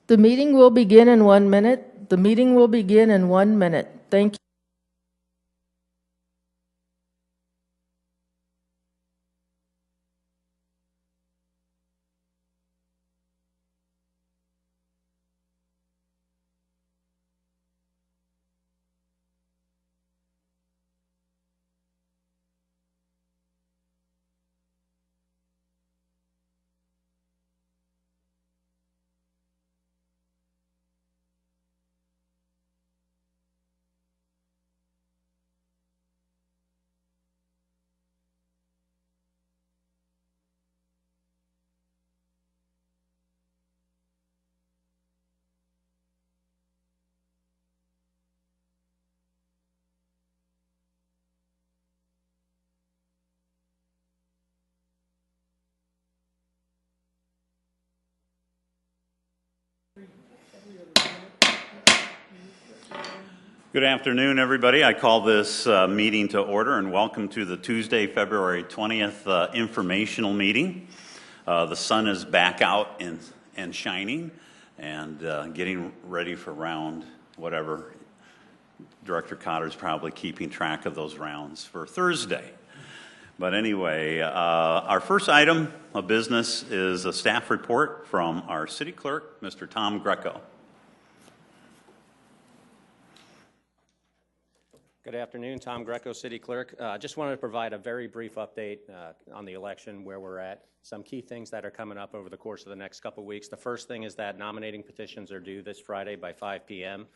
The meeting will begin in 1 minute. The meeting will begin in 1 minute. Thank you. Good afternoon, everybody. I call this meeting to order and welcome to the Tuesday, February 20th informational meeting. The sun is back out and shining and getting ready for round whatever. Director Cotter's probably keeping track of those rounds for Thursday. But anyway, our first item of business is a staff report from our city clerk, Mr. Tom Greco. Good afternoon, Tom Greco, City Clerk. Just wanted to provide a very brief update on the election, where we're at, some key things that are coming up over the course of the next couple of weeks. The first thing is that nominating petitions are due this Friday by 5 p.m.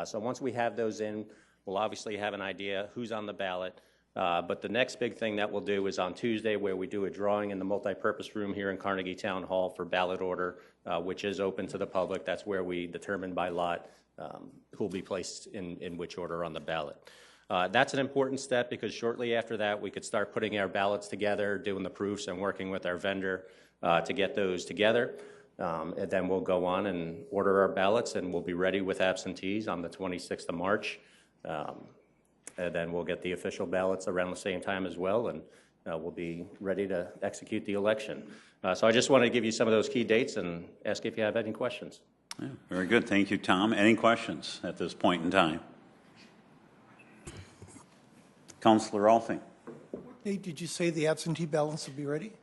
So once we have those in, we'll obviously have an idea who's on the ballot. But the next big thing that we'll do is on Tuesday, where we do a drawing in the multipurpose room here in Carnegie Town Hall for ballot order, which is open to the public. That's where we determine by lot who will be placed in which order on the ballot. That's an important step because shortly after that we could start putting our ballots together, doing the proofs and working with our vendor to get those together. And then we'll go on and order our ballots and we'll be ready with absentees on the 26th of March. And then we'll get the official ballots around the same time as well, and we'll be ready to execute the election. So I just wanted to give you some of those key dates and ask if you have any questions. Yeah, very good. Thank you, Tom. Any questions at this point in time? Councilor Althing. What date did you say the absentee ballots will be ready?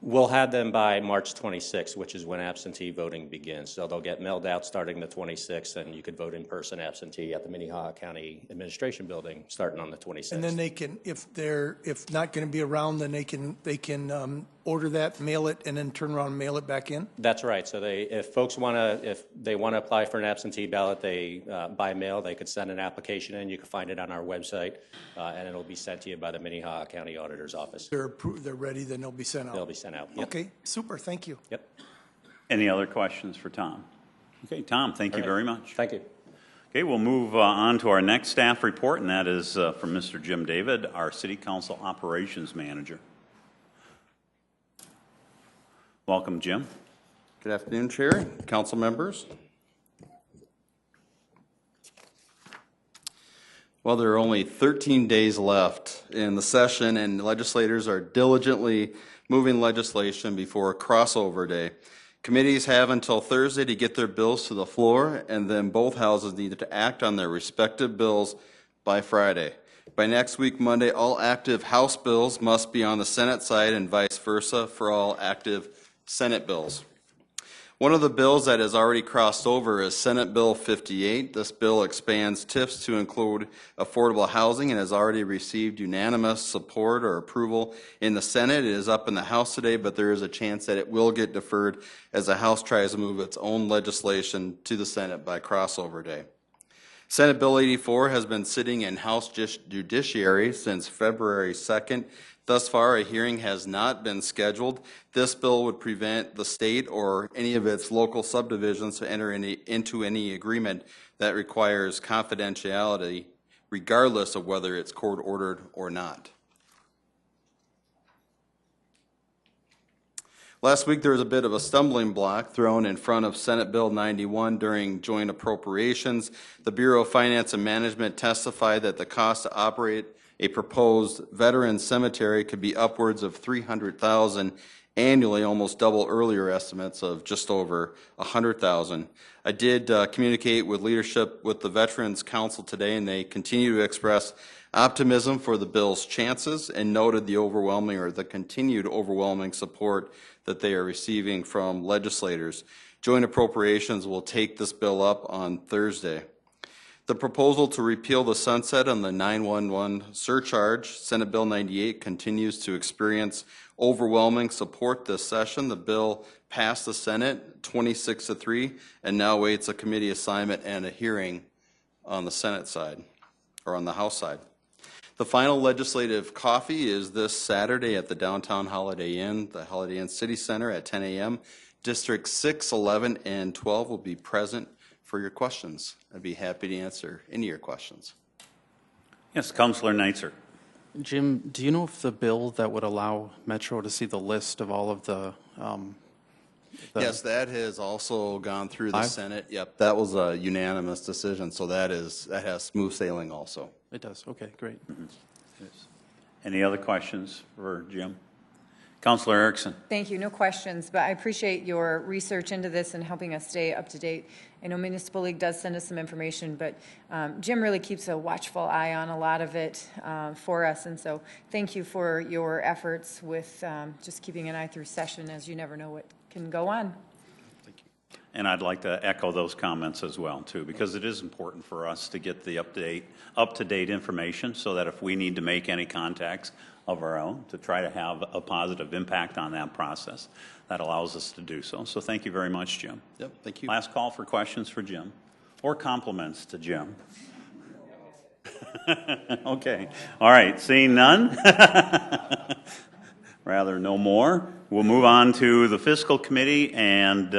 We'll have them by March 26th, which is when absentee voting begins. So they'll get mailed out starting the 26th, and you could vote in person absentee at the Minnehaha County Administration Building starting on the 26th. And then they can, if not going to be around, then they can order that, mail it, and then turn around and mail it back in? That's right. So if folks want to, if they want to apply for an absentee ballot, they by mail, they could send an application in. You can find it on our website, and it'll be sent to you by the Minnehaha County Auditor's Office. They're ready, then they'll be sent out. They'll be sent out. Yep. Okay, super. Thank you. Yep. Any other questions for Tom? Okay, Tom, thank you very much. Thank you. Okay, we'll move on to our next staff report, and that is from Mr. Jim David, our City Council Operations Manager. Welcome, Jim. Good afternoon, Chair, Council members. Well, there are only 13 days left in the session, and legislators are diligently moving legislation before crossover day. Committees have until Thursday to get their bills to the floor, and then both houses need to act on their respective bills by Friday. By next week, Monday, all active House bills must be on the Senate side and vice versa for all active Senate bills. One of the bills that has already crossed over is Senate Bill 58. This bill expands TIFs to include affordable housing and has already received unanimous support or approval in the Senate. It is up in the House today, but there is a chance that it will get deferred as the House tries to move its own legislation to the Senate by crossover day. Senate Bill 84 has been sitting in House Judiciary since February 2nd. Thus far, a hearing has not been scheduled. This bill would prevent the state or any of its local subdivisions to enter into any agreement that requires confidentiality, regardless of whether it's court-ordered or not. Last week, there was a bit of a stumbling block thrown in front of Senate Bill 91 during joint appropriations. The Bureau of Finance and Management testified that the cost to operate a proposed veteran cemetery could be upwards of $300,000 annually, almost double earlier estimates of just over $100,000. I did communicate with leadership with the Veterans Council today, and they continue to express optimism for the bill's chances and noted the continued overwhelming support that they are receiving from legislators. Joint appropriations will take this bill up on Thursday. The proposal to repeal the sunset on the 911 surcharge, Senate Bill 98, continues to experience overwhelming support this session. The bill passed the Senate 26-3 and now waits a committee assignment and a hearing on the Senate side, or on the House side. The final legislative coffee is this Saturday at the downtown Holiday Inn, the Holiday Inn City Center at 10 a.m. District 6, 11, and 12 will be present for your questions. I'd be happy to answer any of your questions. Yes, Councilor Neitzer. Jim, do you know if the bill that would allow Metro to see the list of all of the Yes, that has also gone through the Senate. Yep, that was a unanimous decision, so that has smooth sailing also. It does. Okay, great. Any other questions for Jim? Councilor Erickson. Thank you. No questions, but I appreciate your research into this and helping us stay up to date. I know Municipal League does send us some information, but Jim really keeps a watchful eye on a lot of it for us, and so thank you for your efforts with just keeping an eye through session, as you never know what can go on. And I'd like to echo those comments as well, too, because it is important for us to get the up-to-date information so that if we need to make any contacts of our own to try to have a positive impact on that process, that allows us to do so. So thank you very much, Jim. Yep, thank you. Last call for questions for Jim, or compliments to Jim. Okay. All right. Seeing none, rather no more, we'll move on to the Fiscal Committee, and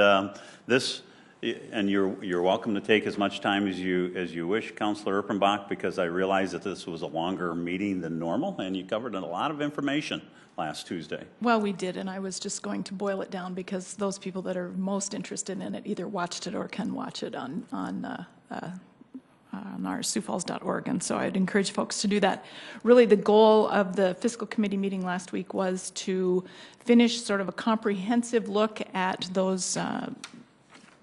you're welcome to take as much time as you wish, Councilor Erpenbach, because I realize that this was a longer meeting than normal, and you covered a lot of information last Tuesday. Well, we did, and I was just going to boil it down because those people that are most interested in it either watched it or can watch it on our siouxfalls.org, and so I'd encourage folks to do that. Really, the goal of the Fiscal Committee meeting last week was to finish sort of a comprehensive look at those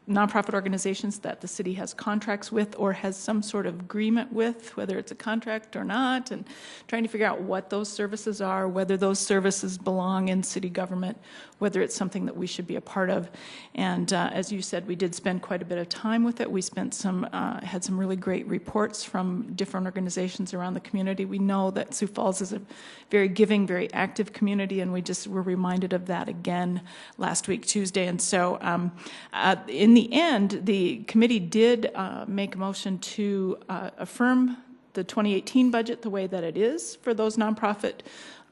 nonprofit organizations that the city has contracts with or has some sort of agreement with, whether it's a contract or not, and trying to figure out what those services are, whether those services belong in city government, whether it's something that we should be a part of. And as you said, we did spend quite a bit of time with it. We spent had some really great reports from different organizations around the community. We know that Sioux Falls is a very giving, very active community, and we just were reminded of that again last week, Tuesday. And so in the end, the committee did make a motion to affirm the 2018 budget the way that it is for those nonprofit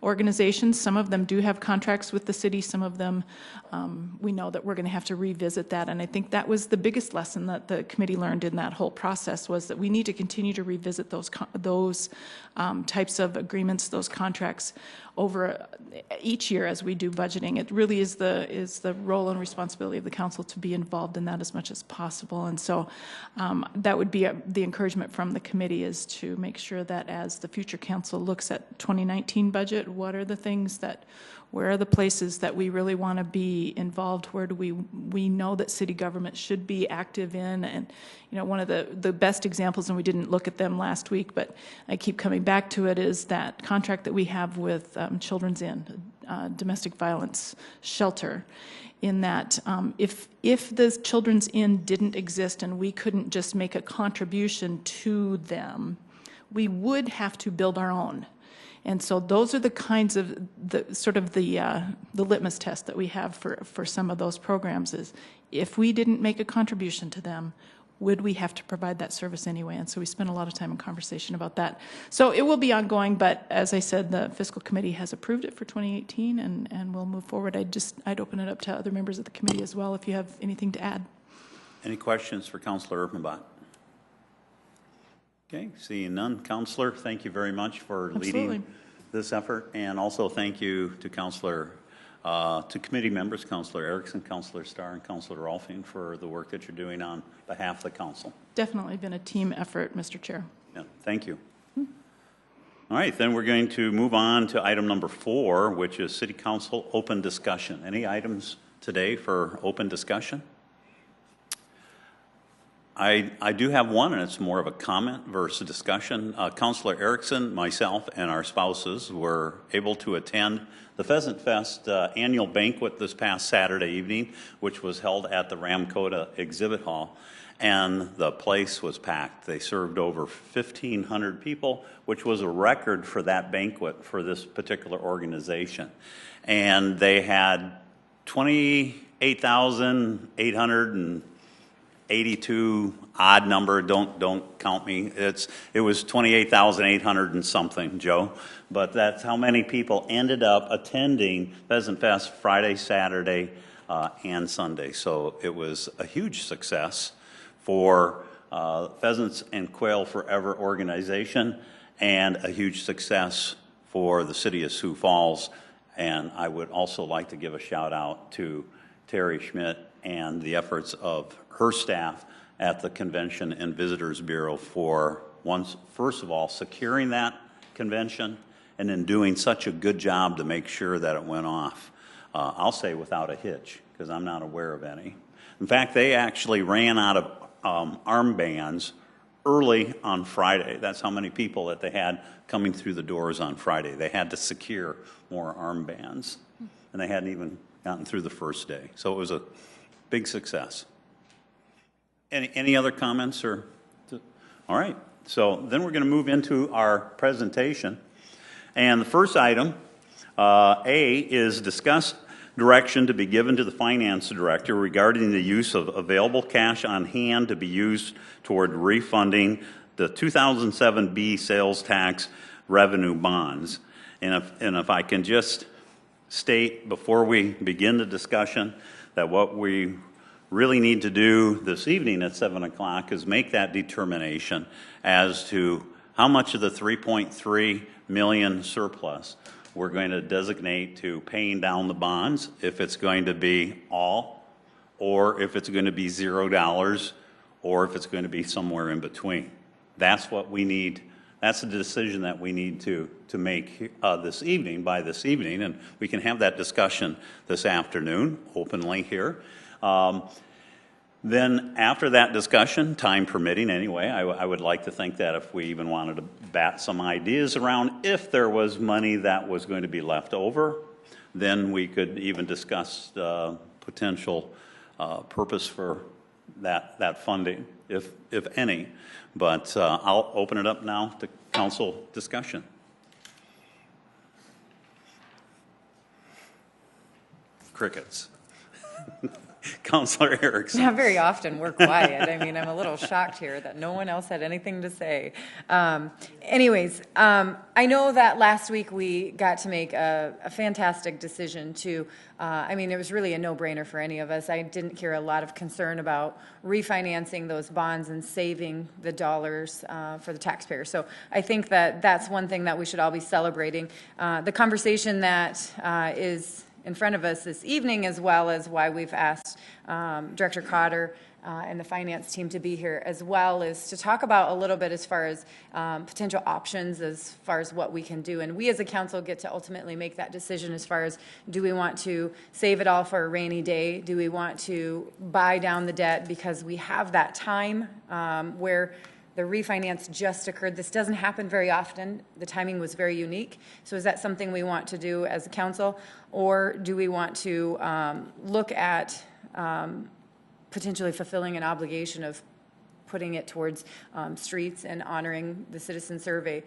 organizations. Some of them do have contracts with the city. Some of them, we know that we're going to have to revisit that. And I think that was the biggest lesson that the committee learned in that whole process, was that we need to continue to revisit those types of agreements, those contracts over each year as we do budgeting. It really is the role and responsibility of the council to be involved in that as much as possible. And so that would be the encouragement from the committee, is to make sure that as the future council looks at 2019 budget, what are the things where are the places that we really want to be involved? Where do we know that city government should be active in? And one of the best examples, and we didn't look at them last week, but I keep coming back to it, is that contract that we have with Children's Inn, domestic violence shelter. In that if the Children's Inn didn't exist and we couldn't just make a contribution to them, we would have to build our own. And so those are the kinds of the litmus test that we have for some of those programs, is if we didn't make a contribution to them, would we have to provide that service anyway? And so we spent a lot of time in conversation about that. So it will be ongoing, but as I said, the Fiscal Committee has approved it for 2018, and we'll move forward. I'd open it up to other members of the committee as well if you have anything to add. Any questions for Councilor Erpenbach? Okay, seeing none. Councilor, thank you very much for leading this effort, and also thank you to to committee members, Councilor Erickson, Councilor Starr, and Councilor Rolfing, for the work that you're doing on behalf of the council. Definitely been a team effort, Mr. Chair. Yeah, thank you. All right, then we're going to move on to item number 4, which is City Council open discussion. Any items today for open discussion? I do have one, and it's more of a comment versus discussion. Councilor Erickson, myself, and our spouses were able to attend the Pheasant Fest annual banquet this past Saturday evening, which was held at the Ramkota Exhibit Hall, and the place was packed. They served over 1,500 people, which was a record for that banquet for this particular organization. And they had 28,882 odd number, don't count me. It was 28,800 and something, Joe. But that's how many people ended up attending Pheasant Fest Friday, Saturday, and Sunday. So it was a huge success for Pheasants and Quail Forever organization, and a huge success for the city of Sioux Falls. And I would also like to give a shout out to Terry Schmidt and the efforts of her staff at the Convention and Visitors Bureau for first of all, securing that convention, and then doing such a good job to make sure that it went off. I'll say without a hitch, because I'm not aware of any. In fact, they actually ran out of armbands early on Friday. That's how many people that they had coming through the doors on Friday. They had to secure more armbands, and they hadn't even gotten through the first day. So it was a big success. Any other comments? All right. So then we're going to move into our presentation. And the first item, A, is discuss direction to be given to the finance director regarding the use of available cash on hand to be used toward refunding the 2007 B sales tax revenue bonds. And if I can just state before we begin the discussion that what we really need to do this evening at 7 o'clock is make that determination as to how much of the $3.3 million surplus we're going to designate to paying down the bonds, if it's going to be all, or if it's going to be $0, or if it's going to be somewhere in between. That's what we need. That's the decision that we need to make this evening, and we can have that discussion this afternoon openly here. Then after that discussion, time permitting anyway, I would like to think that if we even wanted to bat some ideas around, if there was money that was going to be left over, then we could even discuss potential purpose for that funding, if any. But I'll open it up now to council discussion. Crickets. Councilor Erickson. Not very often we're quiet. I mean, I'm a little shocked here that no one else had anything to say. Anyways, I know that last week we got to make a fantastic decision to, I mean, it was really a no-brainer for any of us. I didn't hear a lot of concern about refinancing those bonds and saving the dollars for the taxpayers. So I think that that's one thing that we should all be celebrating. The conversation that is in front of us this evening, as well as why we've asked Director Cotter and the finance team to be here, as well, is to talk about a little bit as far as potential options, as far as what we can do. And we as a council get to ultimately make that decision as far as, do we want to save it all for a rainy day? Do we want to buy down the debt because we have that time where the refinance just occurred? This doesn't happen very often. The timing was very unique. So is that something we want to do as a council? Or do we want to look at potentially fulfilling an obligation of putting it towards streets and honoring the citizen survey?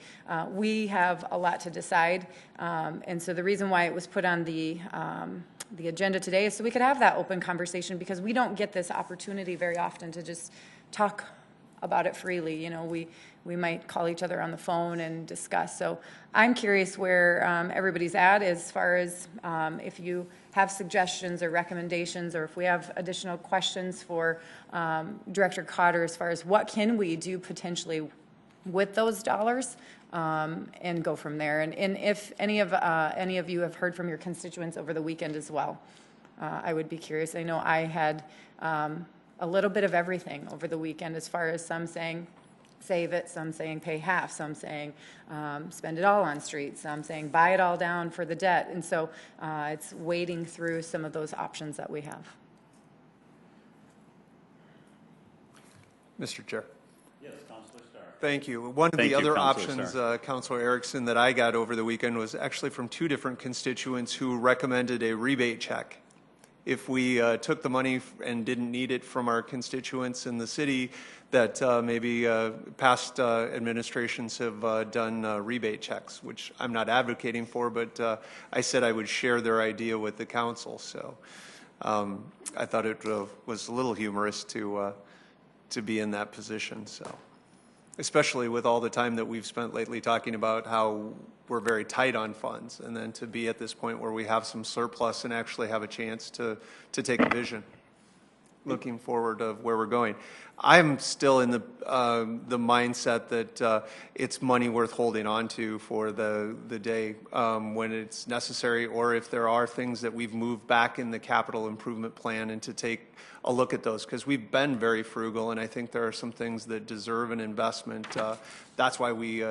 We have a lot to decide. And so the reason why it was put on the agenda today is so we could have that open conversation, because we don't get this opportunity very often to just talk about it freely. You know, we might call each other on the phone and discuss. So I'm curious where everybody's at as far as if you have suggestions or recommendations, or if we have additional questions for Director Cotter as far as what can we do potentially with those dollars, and go from there. And if any of you have heard from your constituents over the weekend as well, I would be curious. I know I had a little bit of everything over the weekend, as far as some saying, save it, some saying pay half, some saying spend it all on streets, some saying buy it all down for the debt. And so it's wading through some of those options that we have. Mr. Chair. Yes, Councilor Starr. Thank you. One of Thank the you, other Councilor options, Councilor Erickson, that I got over the weekend was actually from two different constituents who recommended a rebate check. If we took the money and didn't need it from our constituents in the city, that maybe past administrations have done rebate checks, which I'm not advocating for, but I said I would share their idea with the council. So I thought it was a little humorous to be in that position. So, especially with all the time that we've spent lately talking about how we're very tight on funds, and then to be at this point where we have some surplus and actually have a chance to take a vision, looking forward of where we're going. I'm still in the mindset that it's money worth holding on to for the day when it's necessary, or if there are things that we've moved back in the capital improvement plan, and to take a look at those, because we've been very frugal, and I think there are some things that deserve an investment. That's why we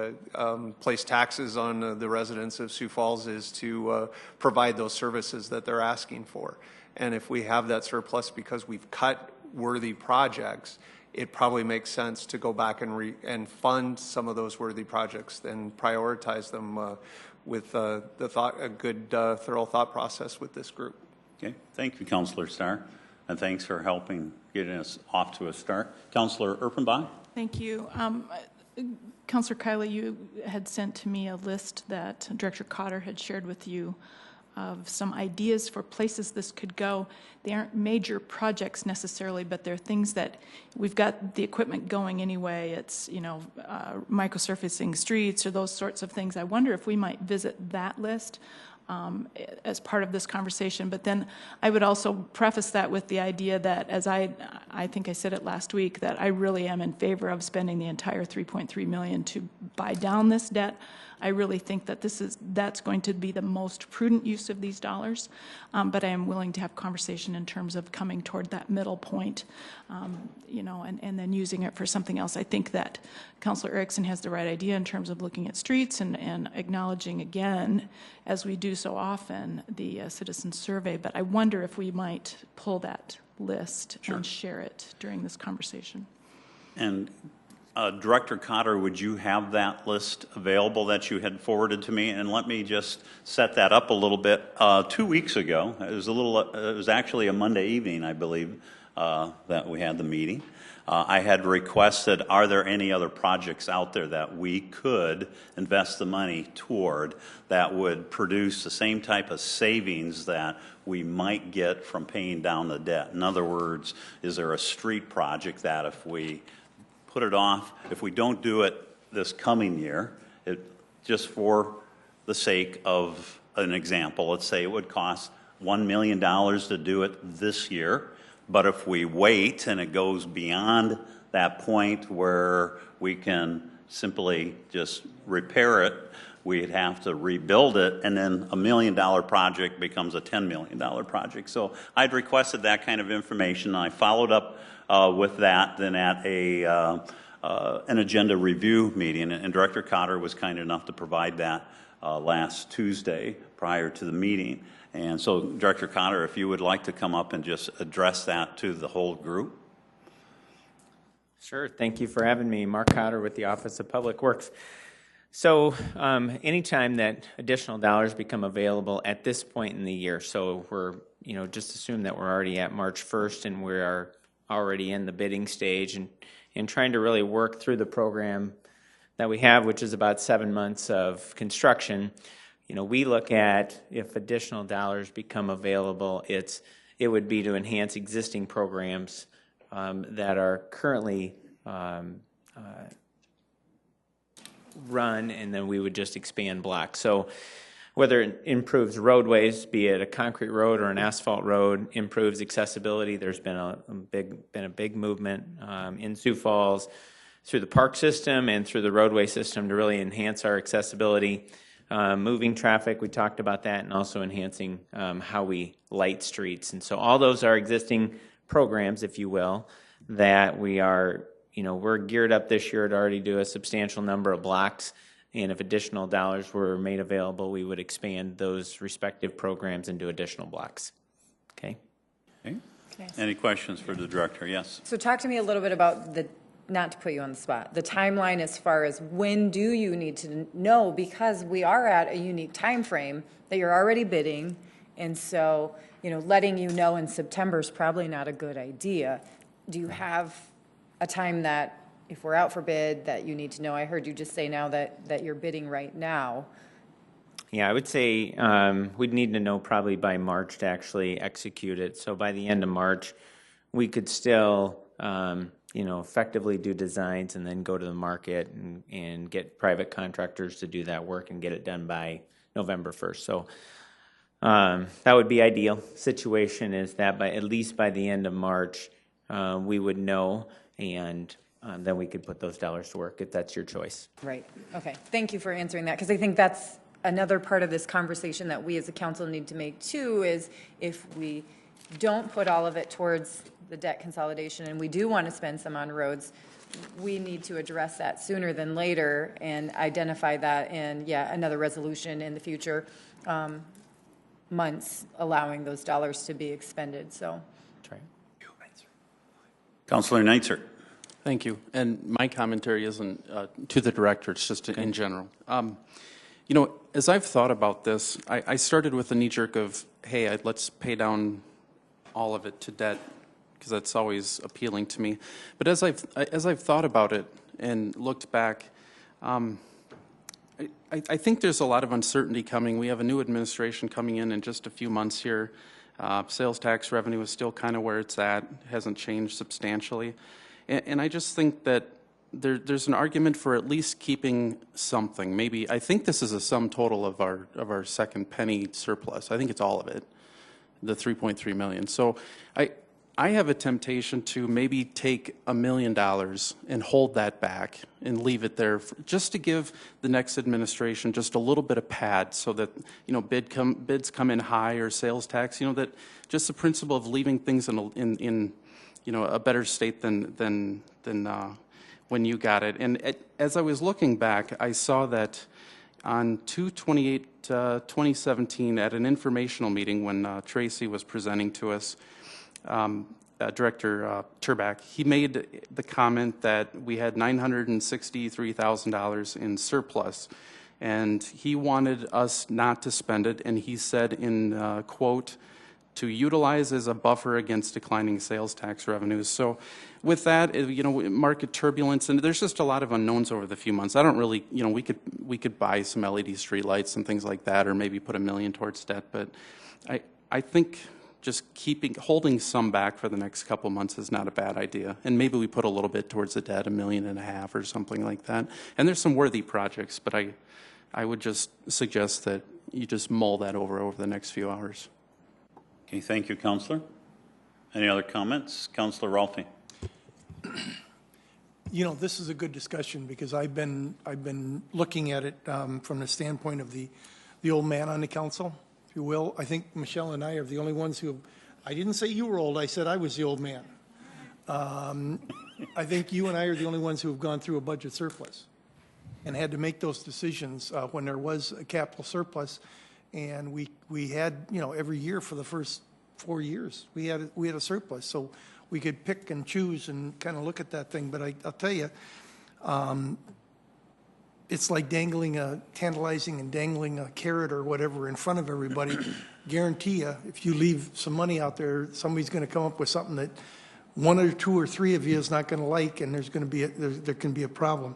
place taxes on the residents of Sioux Falls, is to provide those services that they're asking for. And if we have that surplus because we've cut worthy projects, it probably makes sense to go back and fund some of those worthy projects and prioritize them with a good thorough thought process with this group. Okay, thank you, Councilor Starr, and thanks for helping getting us off to a start. Councilor Erpenbach? Thank you. Councilor Kiley, you had sent to me a list that Director Cotter had shared with you of some ideas for places this could go. They aren't major projects necessarily, but they're things that we've got the equipment going anyway. It's, microsurfacing streets or those sorts of things. I wonder if we might visit that list as part of this conversation. But then I would also preface that with the idea that, as I think I said it last week, that I really am in favor of spending the entire $3.3 million to buy down this debt. I really think that that's going to be the most prudent use of these dollars, but I am willing to have conversation in terms of coming toward that middle point, and then using it for something else. I think that Councilor Erickson has the right idea in terms of looking at streets and acknowledging again, as we do so often, the citizen survey, but I wonder if we might pull that list and share it during this conversation. And Director Cotter, would you have that list available that you had forwarded to me? And let me just set that up a little bit. 2 weeks ago, it was actually a Monday evening, I believe, that we had the meeting. I had requested, are there any other projects out there that we could invest the money toward that would produce the same type of savings that we might get from paying down the debt? In other words, is there a street project that if we put it off, if we don't do it this coming year, just for the sake of an example, let's say it would cost $1 million to do it this year, but if we wait and it goes beyond that point where we can simply just repair it, we'd have to rebuild it, and then $1 million project becomes a $10 million project. So I'd requested that kind of information. I followed up with that then at an agenda review meeting, and Director Cotter was kind enough to provide that last Tuesday prior to the meeting. And so, Director Cotter, if you would like to come up and just address that to the whole group. Sure. Thank you for having me. Mark Cotter with the Office of Public Works. So anytime that additional dollars become available at this point in the year, so we're, just assume that we're already at March 1st and we are already in the bidding stage and trying to really work through the program that we have, which is about 7 months of construction. We look at if additional dollars become available, it would be to enhance existing programs that are currently run, and then we would just expand blocks. So whether it improves roadways, be it a concrete road or an asphalt road, improves accessibility. There's been a big movement in Sioux Falls through the park system and through the roadway system to really enhance our accessibility. Moving traffic, we talked about that, and also enhancing how we light streets. And so all those are existing programs, if you will, that we are we're geared up this year to already do a substantial number of blocks. And if additional dollars were made available, we would expand those respective programs into additional blocks. Okay. Okay. Any questions for the director? Yes. So talk to me a little bit about not to put you on the spot, the timeline as far as when do you need to know, because we are at a unique time frame that you're already bidding, and so, letting you know in September is probably not a good idea. Do you have a time that, if we're out for bid, that you need to know? I heard you just say now that you're bidding right now. Yeah, I would say we'd need to know probably by March to actually execute it. So by the end of March, we could still, effectively do designs and then go to the market and get private contractors to do that work and get it done by November 1st. So that would be ideal. Situation is that at least by the end of March, we would know, and then we could put those dollars to work if that's your choice. Right. Okay. Thank you for answering that, because I think that's another part of this conversation that we as a council need to make too, is if we don't put all of it towards the debt consolidation and we do want to spend some on roads, we need to address that sooner than later and identify that in, another resolution in the future months, allowing those dollars to be expended. So. That's right. Councilor Neitzer. Thank you. And my commentary isn't to the director, it's just in general. As I've thought about this, I started with a knee-jerk of, hey, let's pay down all of it to debt, because that's always appealing to me. But as I've thought about it and looked back, I think there's a lot of uncertainty coming. We have a new administration coming in just a few months here. Sales tax revenue is still kind of where it's at, hasn't changed substantially. And I just think that there's an argument for at least keeping something. Maybe, I think this is a sum total of our second penny surplus. I think it's all of it, the $3.3 million. So I have a temptation to maybe take $1 million and hold that back and leave it there just to give the next administration just a little bit of pad, so that bids come in high, or sales tax, that just the principle of leaving things in a better state than when you got it. And as I was looking back, I saw that on 2/28/2017 at an informational meeting when Tracy was presenting to us, Director Turbach, he made the comment that we had $963,000 in surplus, and he wanted us not to spend it, and he said in quote, to utilize as a buffer against declining sales tax revenues. So with that, market turbulence, and there's just a lot of unknowns over the few months. I don't really, we could buy some LED streetlights and things like that, or maybe put $1 million towards debt, but I think just holding some back for the next couple months is not a bad idea. And maybe we put a little bit towards the debt, $1.5 million or something like that. And there's some worthy projects, but I would just suggest that you just mull that over the next few hours. Okay, thank you, Councilor. Any other comments? Councilor Rolfe. This is a good discussion, because I've been looking at it from the standpoint of the old man on the council, if you will. I think Michelle and I are the only ones who, I didn't say you were old, I said I was the old man. I think you and I are the only ones who have gone through a budget surplus and had to make those decisions when there was a capital surplus. And we had, every year for the first 4 years, we had a surplus. So we could pick and choose and kind of look at that thing. But I'll tell you, it's like tantalizing and dangling a carrot or whatever in front of everybody. Guarantee you, if you leave some money out there, somebody's going to come up with something that one or two or three of you is not going to like, and there can be a problem.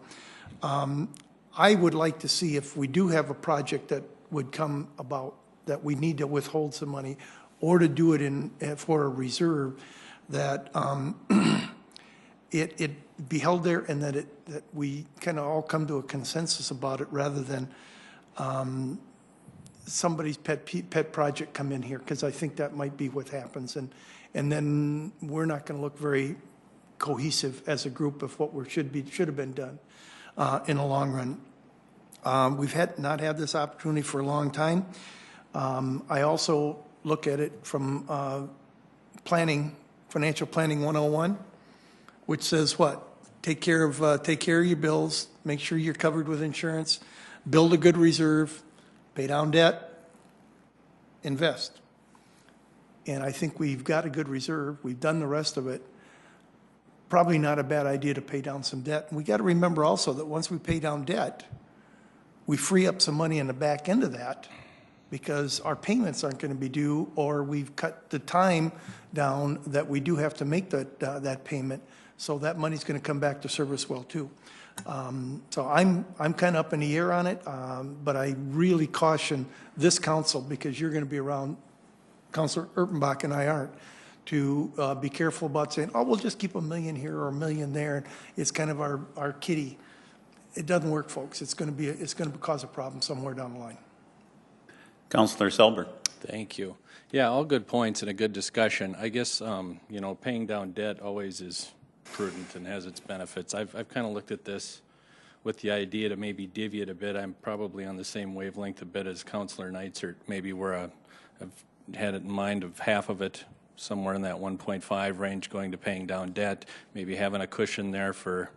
I would like to see, if we do have a project that would come about that we need to withhold some money, or to do it for a reserve, that it be held there, and that we kind of all come to a consensus about it, rather than somebody's pet project come in here, because I think that might be what happens, and then we're not going to look very cohesive as a group of what should have been done in the long run. We've not had this opportunity for a long time. I also look at it from financial planning 101, which says what? take care of your bills, make sure you're covered with insurance, build a good reserve, pay down debt, invest. And I think we've got a good reserve. We've done the rest of it. Probably not a bad idea to pay down some debt. And we got to remember also that once we pay down debt, we free up some money in the back end of that because our payments aren't going to be due, or we've cut the time down that we do have to make that payment. So that money's going to come back to serve us well too. So I'm kind of up in the air on it, but I really caution this council, because you're going to be around, Councilor Erpenbach and I aren't, to be careful about saying, oh, we'll just keep $1 million here or $1 million there. It's kind of our kitty. It doesn't work, folks. It's going to cause a problem somewhere down the line. Councilor Selber. Thank you. Yeah, all good points and a good discussion. I guess, you know, paying down debt always is prudent and has its benefits. I've kind of looked at this with the idea to maybe divvy it a bit. I'm probably on the same wavelength a bit as Councilor Neitzer, maybe where I've had it in mind of half of it somewhere in that 1.5 range going to paying down debt, maybe having a cushion there for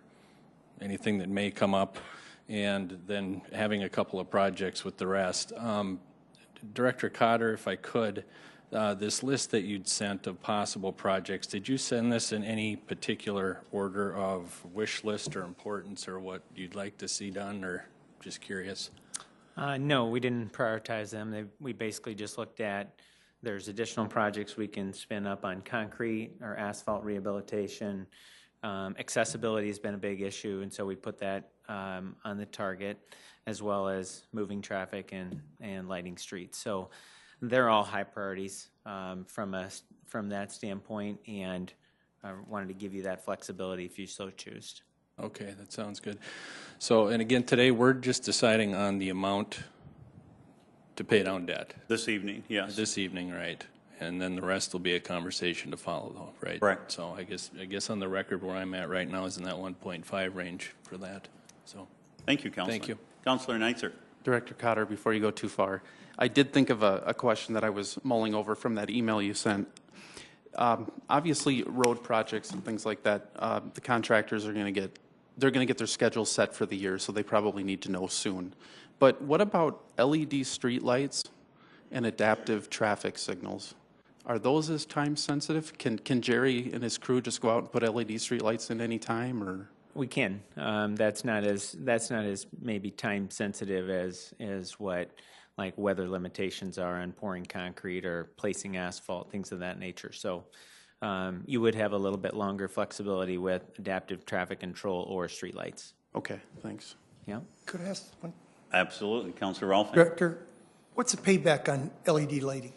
anything that may come up, and then having a couple of projects with the rest. Director Cotter, if I could, this list that you'd sent of possible projects, did you send this in any particular order of wish list or importance, or what you'd like to see done, or just curious? No, we didn't prioritize them. We basically just looked at, there's additional projects we can spin up on concrete or asphalt rehabilitation. Accessibility has been a big issue, and so we put that on the target, as well as moving traffic and lighting streets. So they're all high priorities from that standpoint, and I wanted to give you that flexibility if you so choose. Okay, that sounds good. So, and again, today we're just deciding on the amount to pay down debt. This evening, yes. This evening, right. And then the rest will be a conversation to follow, though, right? Right. So I guess on the record where I'm at right now is in that 1.5 range for that. So Thank you, Councilor. Thank you. Councilor Neitzer. Director Cotter, before you go too far, I did think of a question that I was mulling over from that email you sent. Obviously, road projects and things like that, the contractors are going to get their schedule set for the year, so they probably need to know soon. But what about LED streetlights and adaptive traffic signals? Are those as time sensitive? Can Jerry and his crew just go out and put LED streetlights in any time, or? We can. That's not as maybe time sensitive as what like weather limitations are on pouring concrete or placing asphalt, things of that nature. So you would have a little bit longer flexibility with adaptive traffic control or streetlights. Okay, thanks. Yeah. Could I ask one? Absolutely. Councilor Rolfe. Director, what's the payback on LED lighting?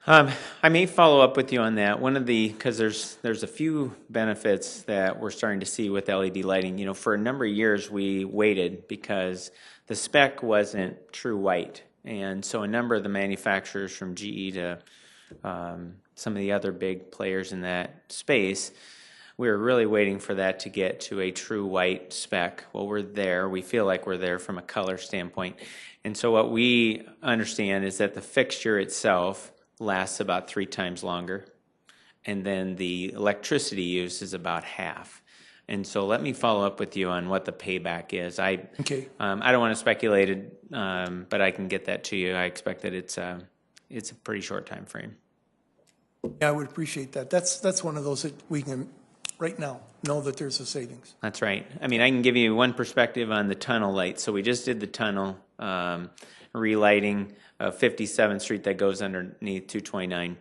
I may follow up with you on that. Because there's a few benefits that we're starting to see with LED lighting. You know, for a number of years we waited because the spec wasn't true white, and so a number of the manufacturers from GE to some of the other big players in that space, we were really waiting for that to get to a true white spec. Well, we're there. We feel like we're there from a color standpoint, and so what we understand is that the fixture itself lasts about 3 times longer, and then the electricity use is about half. And so let me follow up with you on what the payback is. Okay. I don't want to speculate it, but I can get that to you. I expect that it's a pretty short time frame. Yeah, I would appreciate that. That's one of those that we can, right now, know that there's a savings. That's right. I mean, I can give you one perspective on the tunnel lights. So we just did the tunnel relighting of 57th Street that goes underneath 229.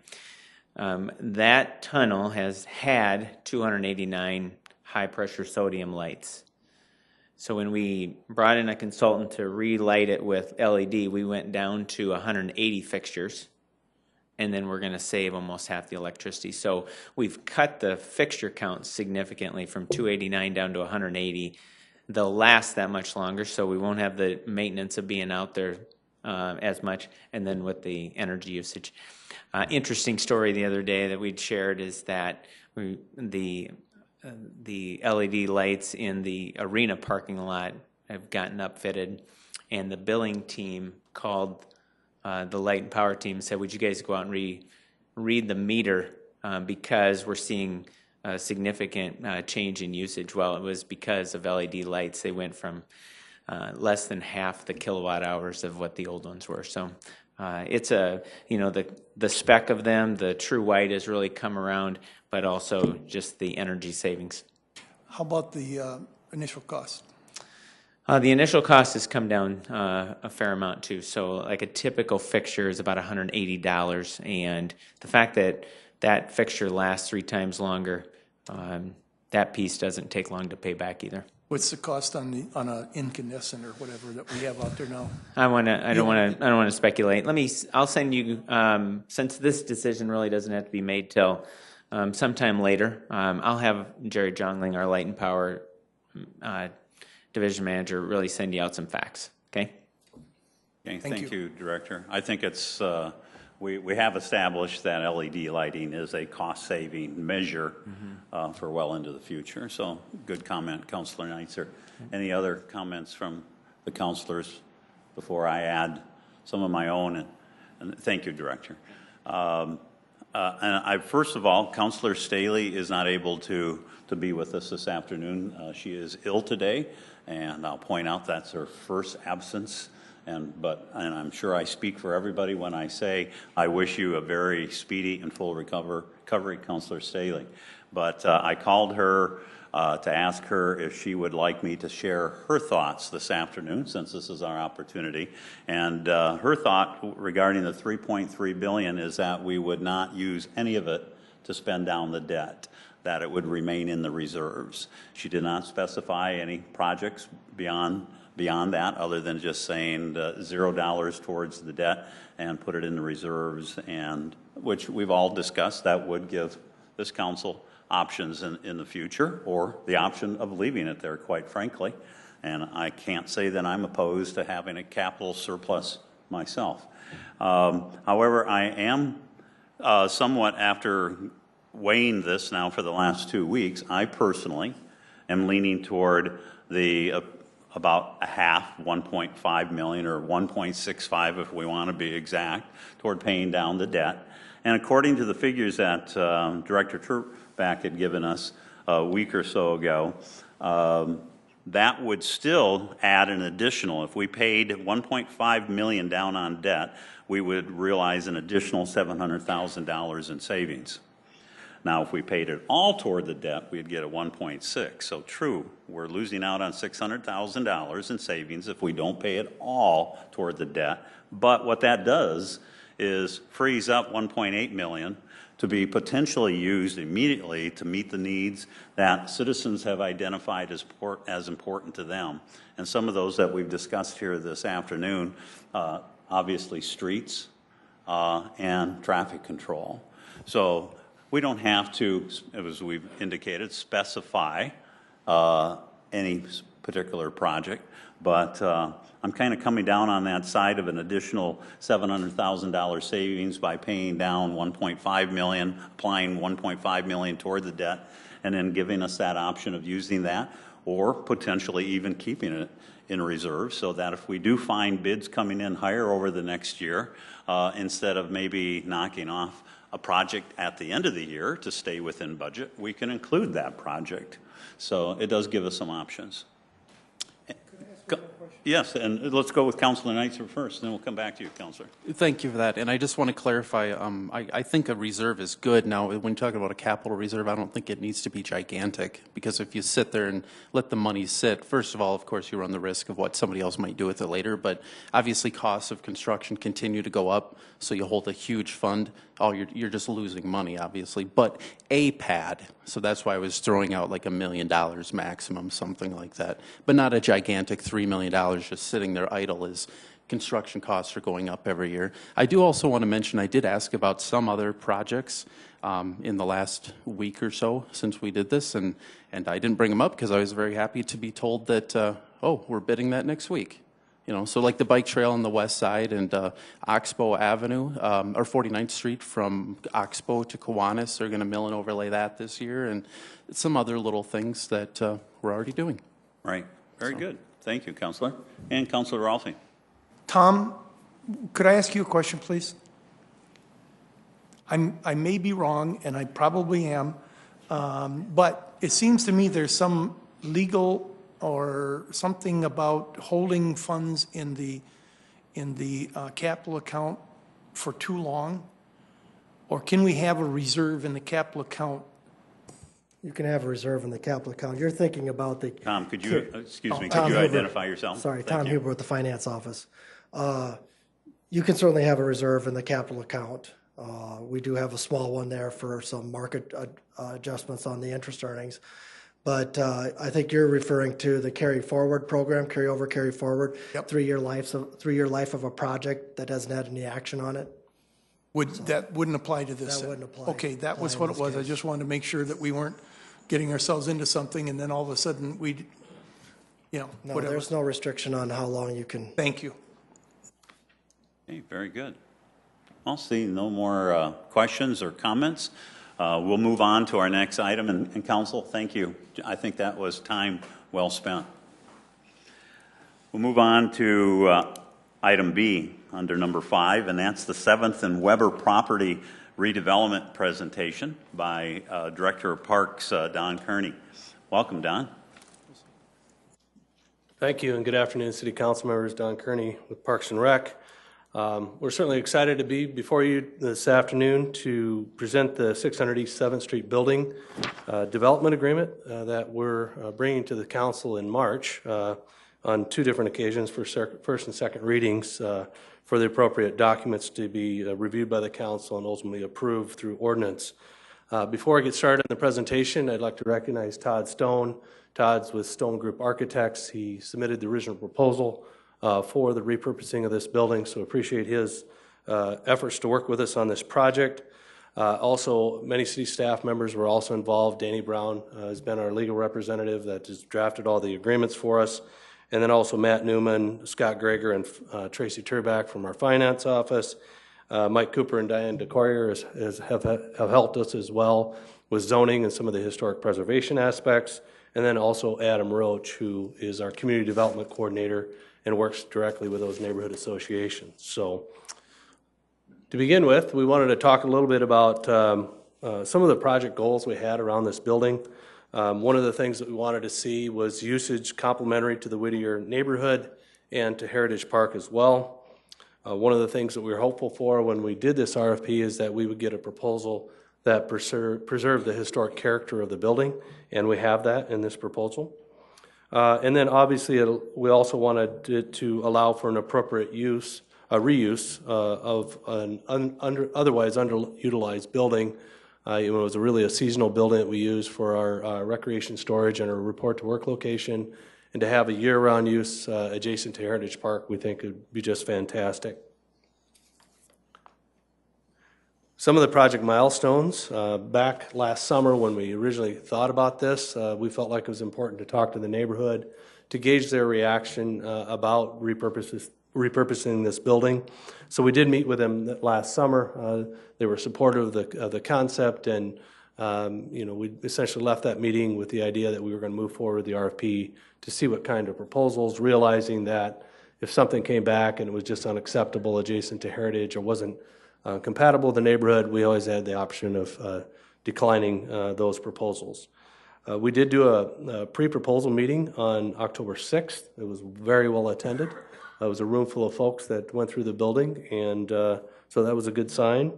That tunnel has had 289 high-pressure sodium lights. So when we brought in a consultant to relight it with LED, we went down to 180 fixtures, and then we're going to save almost half the electricity. So we've cut the fixture count significantly from 289 down to 180. They'll last that much longer, so we won't have the maintenance of being out there as much, and then with the energy usage. Interesting story the other day that we'd shared is that the LED lights in the arena parking lot have gotten upfitted, and the billing team called the light and power team and said, would you guys go out and read the meter because we're seeing a significant change in usage. Well, it was because of LED lights. They went from less than half the kilowatt hours of what the old ones were. So it's a, the spec of them, the true white has really come around, but also just the energy savings. How about the initial cost? The initial cost has come down a fair amount too. So like a typical fixture is about $180, and the fact that that fixture lasts 3 times longer, that piece doesn't take long to pay back either. What's the cost on a incandescent or whatever that we have out there now? I don't want to speculate. I'll send you, since this decision really doesn't have to be made till sometime later. I'll have Jerry Jongling, our Light and Power division manager, really send you out some facts. Okay. Okay. Thank you, Director. I think it's we have established that LED lighting is a cost-saving measure for well into the future. So, good comment, Councilor Neitzer. Any other comments from the councilors before I add some of my own? And thank you, Director. And first of all, Councilor Staley is not able to be with us this afternoon. She is ill today, and I'll point out that's her first absence. And I'm sure I speak for everybody when I say I wish you a very speedy and full recovery, Councilor Staley. But I called her to ask her if she would like me to share her thoughts this afternoon, since this is our opportunity. And her thought regarding the $3.3 billion is that we would not use any of it to spend down the debt, that it would remain in the reserves. She did not specify any projects beyond that, other than just saying $0 towards the debt and put it in the reserves, and which we've all discussed. That would give this council options in the future, or the option of leaving it there, quite frankly. And I can't say that I'm opposed to having a capital surplus myself. However, I am somewhat, after weighing this now for the last 2 weeks, I personally am leaning toward the about a half, 1.5 million, or 1.65 if we want to be exact, toward paying down the debt. And according to the figures that Director Turback had given us a week or so ago, that would still add an additional, if we paid 1.5 million down on debt, we would realize an additional $700,000 in savings. Now, if we paid it all toward the debt, we'd get a 1.6. So true, we're losing out on $600,000 in savings if we don't pay it all toward the debt. But what that does is frees up 1.8 million to be potentially used immediately to meet the needs that citizens have identified as important to them. And some of those that we've discussed here this afternoon, obviously streets and traffic control. So we don't have to, as we've indicated, specify any particular project, but I'm kind of coming down on that side of an additional $700,000 savings by paying down 1.5 million, applying 1.5 million toward the debt, and then giving us that option of using that, or potentially even keeping it in reserve, so that if we do find bids coming in higher over the next year, instead of maybe knocking off a project at the end of the year to stay within budget, we can include that project. So it does give us some options. Yes, and let's go with Councilor Neitzer first, then we'll come back to you, Councilor. Thank you for that. And I just want to clarify, I think a reserve is good. Now, when you talk about a capital reserve, I don't think it needs to be gigantic, because if you sit there and let the money sit, first of all, of course, you run the risk of what somebody else might do with it later, but obviously costs of construction continue to go up, so you hold a huge fund. Oh, you're just losing money, obviously. But a pad, so that's why I was throwing out like $1 million maximum, something like that. But not a gigantic $3 million just sitting there idle, as construction costs are going up every year. I do also want to mention, I did ask about some other projects in the last week or so since we did this, and I didn't bring them up because I was very happy to be told that, oh, we're bidding that next week. You know, so like the bike trail on the west side and Oxbow Avenue, or 49th Street from Oxbow to Kiwanis, they're going to mill and overlay that this year, and some other little things that we're already doing. Right. Very good. Thank you, Councilor. And Councilor Rolfe. Tom, could I ask you a question, please? I may be wrong, and I probably am, But it seems to me there's some legal or something about holding funds in the capital account for too long? Or can we have a reserve in the capital account? You can have a reserve in the capital account. You're thinking about the. Tom, could you, excuse me, Tom could you Huber. identify yourself? Sorry, Thank Tom you. Huber with the Finance Office. You can certainly have a reserve in the capital account. We do have a small one there for some market adjustments on the interest earnings. But I think you're referring to the carry forward program, carry over, carry forward. Yep. 3-year life of a project that hasn't had any action on it. That wouldn't apply to this? That then? wouldn't apply. Okay, that was in what it this was. I case. just wanted to make sure that we weren't getting ourselves into something and then all of a sudden No, whatever. there's no restriction on how long you can. Thank you. Okay, very good. I'll see no more questions or comments. We'll move on to our next item. And Council, thank you. I think that was time well spent. We'll move on to item B under number 5, and that's the 7th and Weber property redevelopment presentation by Director of Parks, Don Kearney. Welcome, Don. Thank you, and good afternoon, City Council members. Don Kearney with Parks and Rec. We're certainly excited to be before you this afternoon to present the 600 East 7th Street building development agreement that we're bringing to the council in March on 2 different occasions for first and second readings for the appropriate documents to be reviewed by the council and ultimately approved through ordinance. Before I get started on the presentation, I'd like to recognize Todd Stone. Todd's with Stone Group Architects. He submitted the original proposal for the repurposing of this building, so appreciate his efforts to work with us on this project. Also, many city staff members were also involved. Danny Brown has been our legal representative that has drafted all the agreements for us. And then also Matt Newman, Scott Greger, and Tracy Turback from our finance office. Mike Cooper and Diane DeCoyer have helped us as well with zoning and some of the historic preservation aspects. And then also Adam Roach, who is our community development coordinator and works directly with those neighborhood associations. So to begin with, we wanted to talk a little bit about some of the project goals we had around this building. One of the things that we wanted to see was usage complementary to the Whittier neighborhood and to Heritage Park as well. One of the things that we were hopeful for when we did this RFP is that we would get a proposal that preserved the historic character of the building, and we have that in this proposal. And then obviously we also wanted it to allow for an appropriate reuse of an otherwise underutilized building. It was really a seasonal building that we use for our recreation storage and our report to work location. And to have a year-round use adjacent to Heritage Park, we think would be just fantastic. Some of the project milestones, back last summer when we originally thought about this, we felt like it was important to talk to the neighborhood to gauge their reaction about repurposing this building. So we did meet with them last summer. They were supportive of the concept, and we essentially left that meeting with the idea that we were going to move forward with the RFP to see what kind of proposals, realizing that if something came back and it was just unacceptable adjacent to Heritage or wasn't compatible with the neighborhood, we always had the option of declining those proposals. We did do a pre-proposal meeting on October 6th. It was very well attended. It was a room full of folks that went through the building, and so that was a good sign.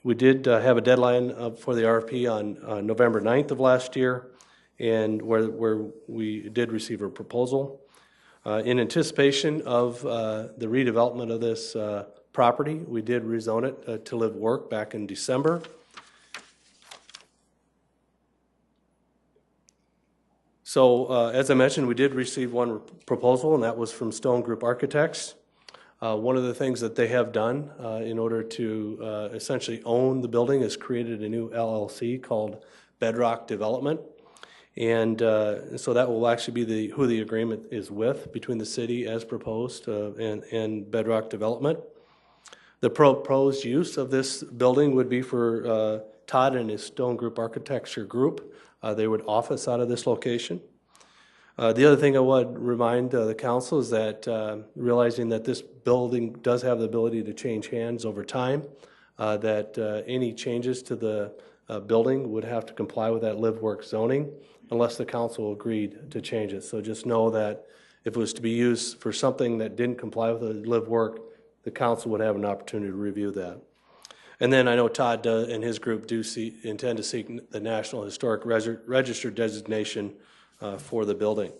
We did have a deadline for the RFP on November 9th of last year, and where we did receive a proposal. In anticipation of the redevelopment of this property, we did rezone it to live work back in December. So as I mentioned, we did receive one proposal, and that was from Stone Group Architects. One of the things that they have done in order to essentially own the building is created a new LLC called Bedrock Development. And so that will actually be who the agreement is with between the city as proposed and Bedrock Development. The proposed use of this building would be for Todd and his Stone Group Architecture group. They would office out of this location. The other thing I would remind the council is that realizing that this building does have the ability to change hands over time, that any changes to the building would have to comply with that live-work zoning unless the council agreed to change it. So just know that if it was to be used for something that didn't comply with the live-work, the council would have an opportunity to review that. And then I know Todd and his group do intend to seek the National Historic Register designation for the building.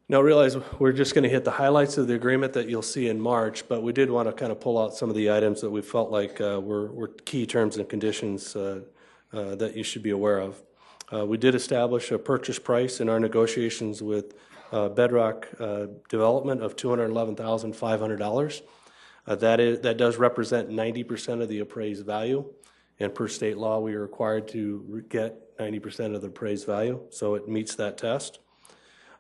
Now realize we're just going to hit the highlights of the agreement that you'll see in March, but we did want to kind of pull out some of the items that we felt like were key terms and conditions that you should be aware of. We did establish a purchase price in our negotiations with Bedrock Development of $211,500. That does represent 90% of the appraised value, and per state law, we are required to get 90% of the appraised value, so it meets that test.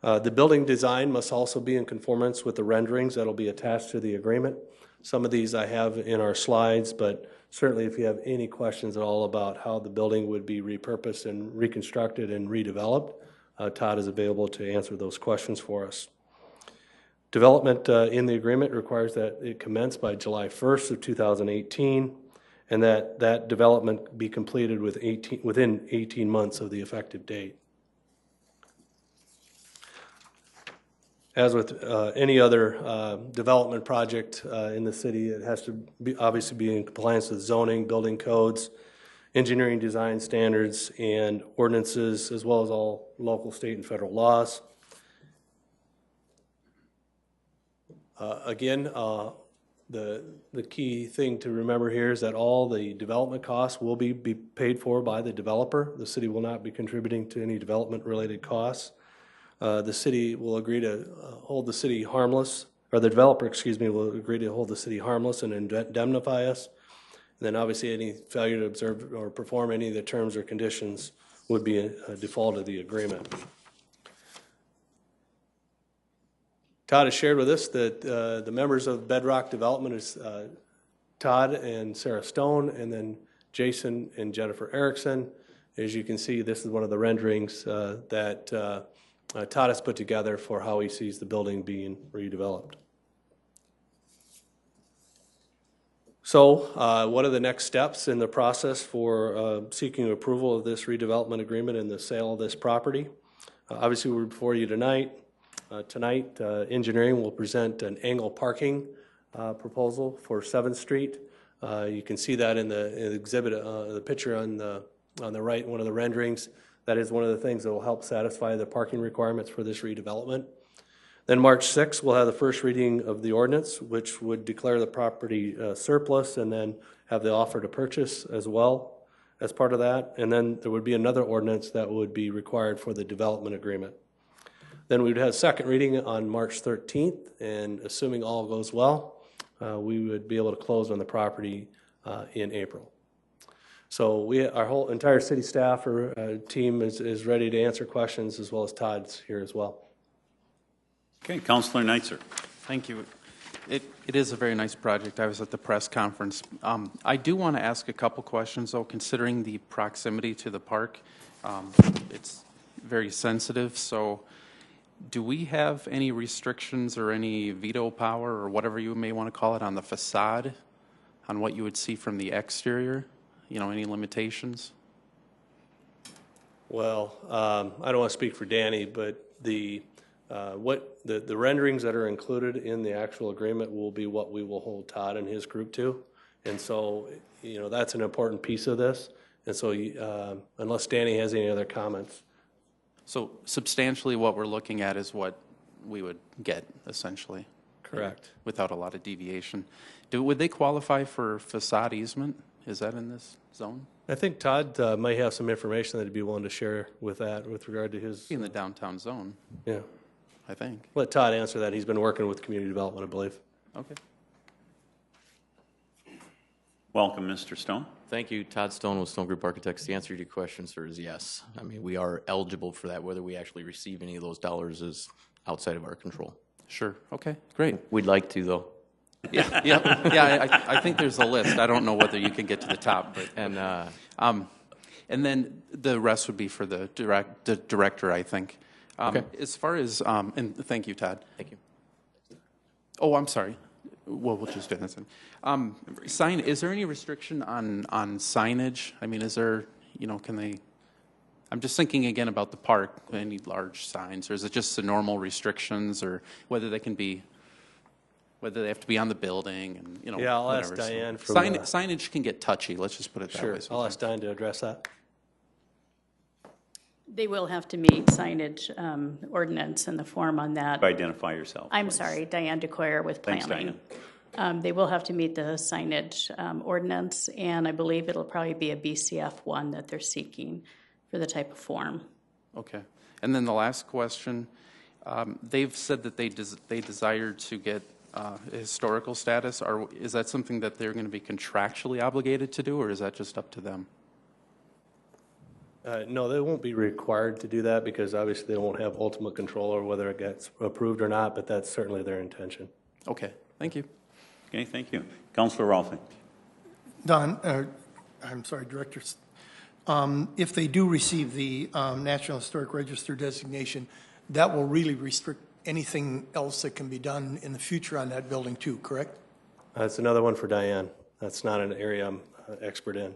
The building design must also be in conformance with the renderings that will be attached to the agreement. Some of these I have in our slides, but certainly if you have any questions at all about how the building would be repurposed and reconstructed and redeveloped, Todd is available to answer those questions for us. Development in the agreement requires that it commence by July 1st of 2018, and that development be completed within 18 months of the effective date. As with any other development project in the city, it has to obviously be in compliance with zoning, building codes, engineering design standards, and ordinances, as well as all local, state, and federal laws. Again, the key thing to remember here is that all the development costs will be paid for by the developer. The city will not be contributing to any development-related costs. The city will agree to hold the city harmless, or the developer, excuse me, will agree to hold the city harmless and indemnify us. And then obviously any failure to observe or perform any of the terms or conditions would be a default of the agreement. Todd has shared with us that the members of Bedrock Development is Todd and Sarah Stone, and then Jason and Jennifer Erickson. As you can see, this is one of the renderings that Todd has put together for how he sees the building being redeveloped. So what are the next steps in the process for seeking approval of this redevelopment agreement and the sale of this property? Obviously, we're before you tonight. Tonight, engineering will present an angle parking proposal for 7th Street. You can see that in the exhibit, the picture on the right, one of the renderings. That is one of the things that will help satisfy the parking requirements for this redevelopment. Then March 6th, we'll have the first reading of the ordinance, which would declare the property surplus and then have the offer to purchase as well as part of that. And then there would be another ordinance that would be required for the development agreement. Then we would have second reading on March 13th, and assuming all goes well, we would be able to close on the property in April. So our whole entire city staff or team is ready to answer questions, as well as Todd's here as well. Okay, Councilor Neitzer. Thank you. It is a very nice project. I was at the press conference. I do want to ask a couple questions, though, considering the proximity to the park. It's very sensitive, so do we have any restrictions or any veto power or whatever you may want to call it on the facade, on what you would see from the exterior? You know, any limitations? Well, I don't want to speak for Danny, but the renderings that are included in the actual agreement will be what we will hold Todd and his group to. And so, you know, that's an important piece of this. And so unless Danny has any other comments. So substantially what we're looking at is what we would get, essentially. Correct. Without a lot of deviation. Would they qualify for facade easement? Is that in this zone? I think Todd might have some information that he'd be willing to share with that with regard to his... In the downtown zone. Yeah. I think. Let Todd answer that. He's been working with community development, I believe. Okay. Welcome, Mr. Stone. Thank you. Todd Stone with Stone Group Architects. The answer to your question, sir, is yes. I mean, we are eligible for that. Whether we actually receive any of those dollars is outside of our control. Sure. Okay, great. We'd like to, though. Yeah. I think there's a list. I don't know whether you can get to the top, but and then the rest would be for the director, I think. Okay. As far as and thank you, Todd. Thank you. Oh, I'm sorry. Well, we'll just do this. Sign. Is there any restriction on signage? I mean, is there? Can they? I'm just thinking again about the park. Do they need large signs, or is it just the normal restrictions, or whether they can be? Whether they have to be on the building, and Yeah, I'll whatever. ask Diane. Signage can get touchy. Let's just put it that Sure, way. I'll ask Diane to address that. They will have to meet signage ordinance and the form on that. Identify yourself. I'm please. sorry, Diane DeCoyer with Thanks, planning. Diane. They will have to meet the signage ordinance, and I believe it'll probably be a BCF 1 that they're seeking for the type of form. Okay. And then the last question, they've said that they desire to get historical status. Is that something that they're going to be contractually obligated to do, or is that just up to them? No, they won't be required to do that because obviously they won't have ultimate control over whether it gets approved or not, but that's certainly their intention. Okay, thank you. Okay, thank you. Councilor Rolfe. Don, I'm sorry, directors. If they do receive the National Historic Register designation, that will really restrict anything else that can be done in the future on that building too, correct? That's another one for Diane. That's not an area I'm expert in.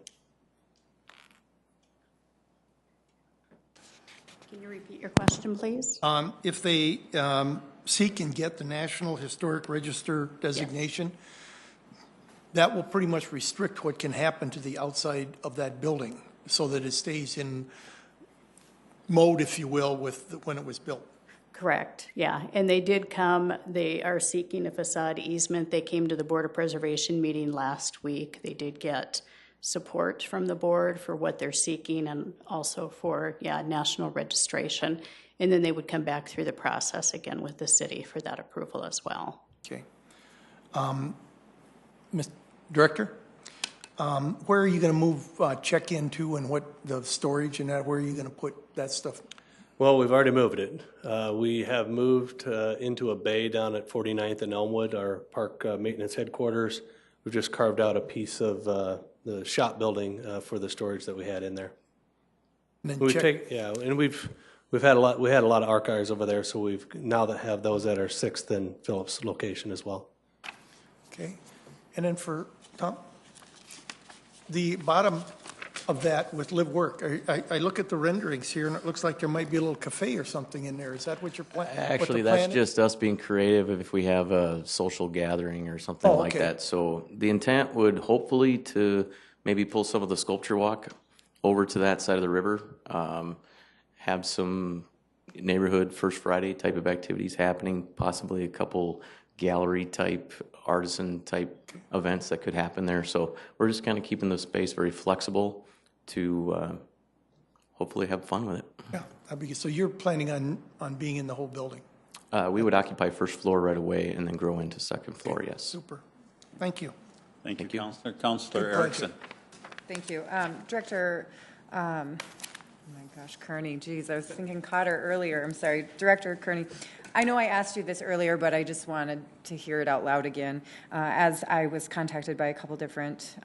Can you repeat your question, please? If they seek and get the National Historic Register designation, that will pretty much restrict what can happen to the outside of that building so that it stays in mode, if you will, with when it was built. Correct, yeah. And they did come, they are seeking a facade easement. They came to the Board of Preservation meeting last week. They did get support from the board for what they're seeking and also for, national registration. And then they would come back through the process again with the city for that approval as well. Okay. Mr. Director, where are you going to move check-in to and what the storage and that, where are you going to put that stuff? Well, we've already moved it. We have moved into a bay down at 49th and Elmwood, our park maintenance headquarters. We've just carved out a piece of the shop building for the storage that we had in there. And then and we've had a lot. We had a lot of archives over there, so we've now that have those at our 6th and Phillips location as well. Okay, and then for Tom, the bottom of that with live work. I look at the renderings here, and it looks like there might be a little cafe or something in there. Is that what you're planning? Actually, that's just us being creative if we have a social gathering or something like that. So the intent would hopefully to maybe pull some of the sculpture walk over to that side of the river, have some neighborhood First Friday type of activities happening, possibly a couple gallery type, artisan type events that could happen there. So we're just kind of keeping the space very flexible to hopefully have fun with it. Yeah, that'd be good. So you're planning on being in the whole building? We would occupy first floor right away and then grow into second floor, yes. Super. Thank you. Thank you, Councilor. Councilor Erickson. Thank you. Director, oh my gosh, Kearney, geez, I was thinking Cotter earlier. I'm sorry. Director Kearney, I know I asked you this earlier, but I just wanted to hear it out loud again. As I was contacted by a couple different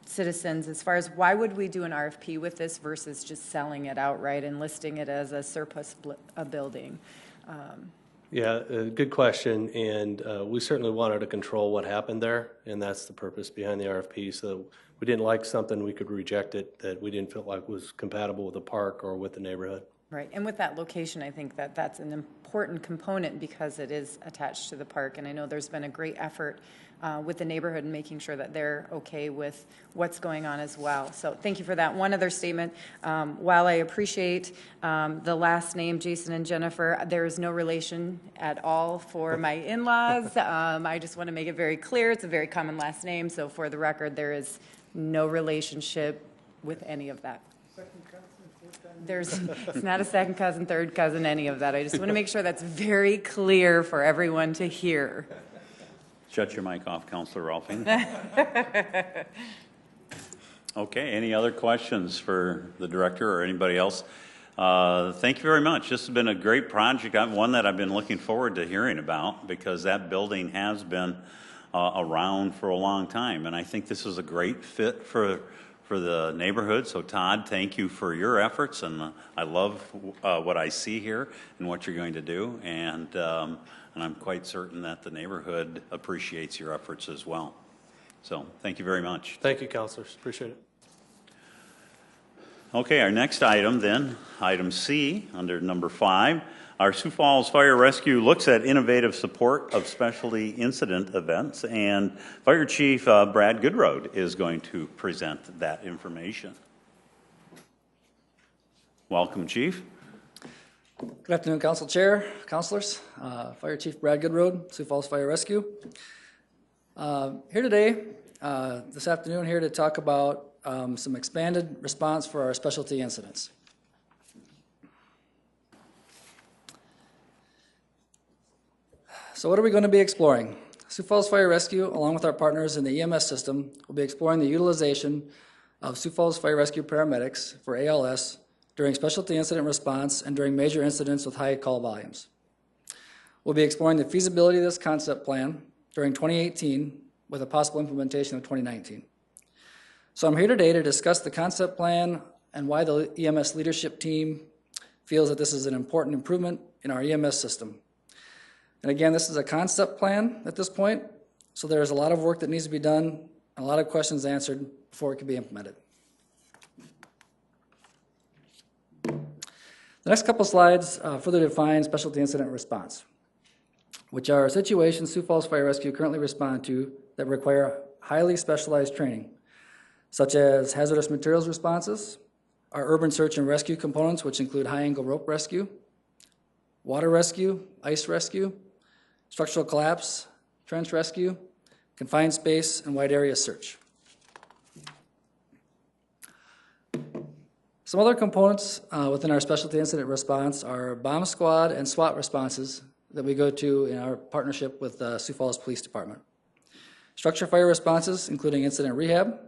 citizens, as far as why would we do an RFP with this versus just selling it outright and listing it as a surplus building? Yeah, good question, and we certainly wanted to control what happened there, and that's the purpose behind the RFP. So we didn't like something, we could reject it that we didn't feel like was compatible with the park or with the neighborhood. Right, and with that location, I think that that's an important component because it is attached to the park, and I know there's been a great effort with the neighborhood and making sure that they're okay with what's going on as well. So thank you for that. One other statement, while I appreciate the last name, Jason and Jennifer, there is no relation at all for my in-laws. I just want to make it very clear, it's a very common last name, so for the record, there is no relationship with any of that. It's not a second cousin, third cousin, any of that. I just want to make sure that's very clear for everyone to hear. Shut your mic off, Councilor Rolfing. Okay, any other questions for the director or anybody else? Thank you very much. This has been a great project, one that I've been looking forward to hearing about because that building has been around for a long time, and I think this is a great fit for the neighborhood. So Todd, thank you for your efforts, and I love what I see here and what you're going to do, and and I'm quite certain that the neighborhood appreciates your efforts as well. So thank you very much. Thank you, councilors. Appreciate it. Okay, our next item then, item C, under number 5, our Sioux Falls Fire Rescue looks at innovative support of specialty incident events, and Fire Chief Brad Goodroad is going to present that information. Welcome, Chief. Good afternoon, Council Chair, Councilors, Fire Chief Brad Goodroad, Sioux Falls Fire Rescue. Here today, this afternoon, here to talk about some expanded response for our specialty incidents. So what are we going to be exploring? Sioux Falls Fire Rescue, along with our partners in the EMS system, will be exploring the utilization of Sioux Falls Fire Rescue paramedics for ALS during specialty incident response and during major incidents with high call volumes. We'll be exploring the feasibility of this concept plan during 2018 with a possible implementation of 2019. So I'm here today to discuss the concept plan and why the EMS leadership team feels that this is an important improvement in our EMS system. And again, this is a concept plan at this point, so there's a lot of work that needs to be done, and a lot of questions answered before it can be implemented. The next couple slides further define specialty incident response, which are situations Sioux Falls Fire Rescue currently respond to that require highly specialized training, such as hazardous materials responses, our urban search and rescue components, which include high-angle rope rescue, water rescue, ice rescue, structural collapse, trench rescue, confined space, and wide area search. Some other components within our specialty incident response are bomb squad and SWAT responses that we go to in our partnership with the Sioux Falls Police Department. Structure fire responses, including incident rehab,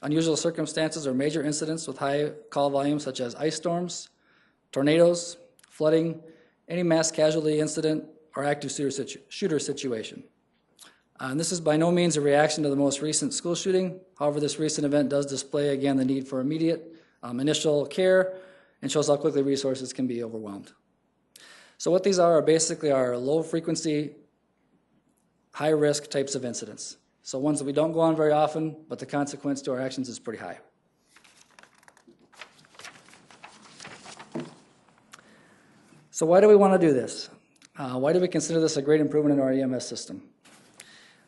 unusual circumstances or major incidents with high call volumes such as ice storms, tornadoes, flooding, any mass casualty incident, or active shooter situation. And this is by no means a reaction to the most recent school shooting. However, this recent event does display, again, the need for immediate initial care and shows how quickly resources can be overwhelmed. So what these are basically are low frequency, high risk types of incidents. So ones that we don't go on very often, but the consequence to our actions is pretty high. So why do we want to do this? Why do we consider this a great improvement in our EMS system?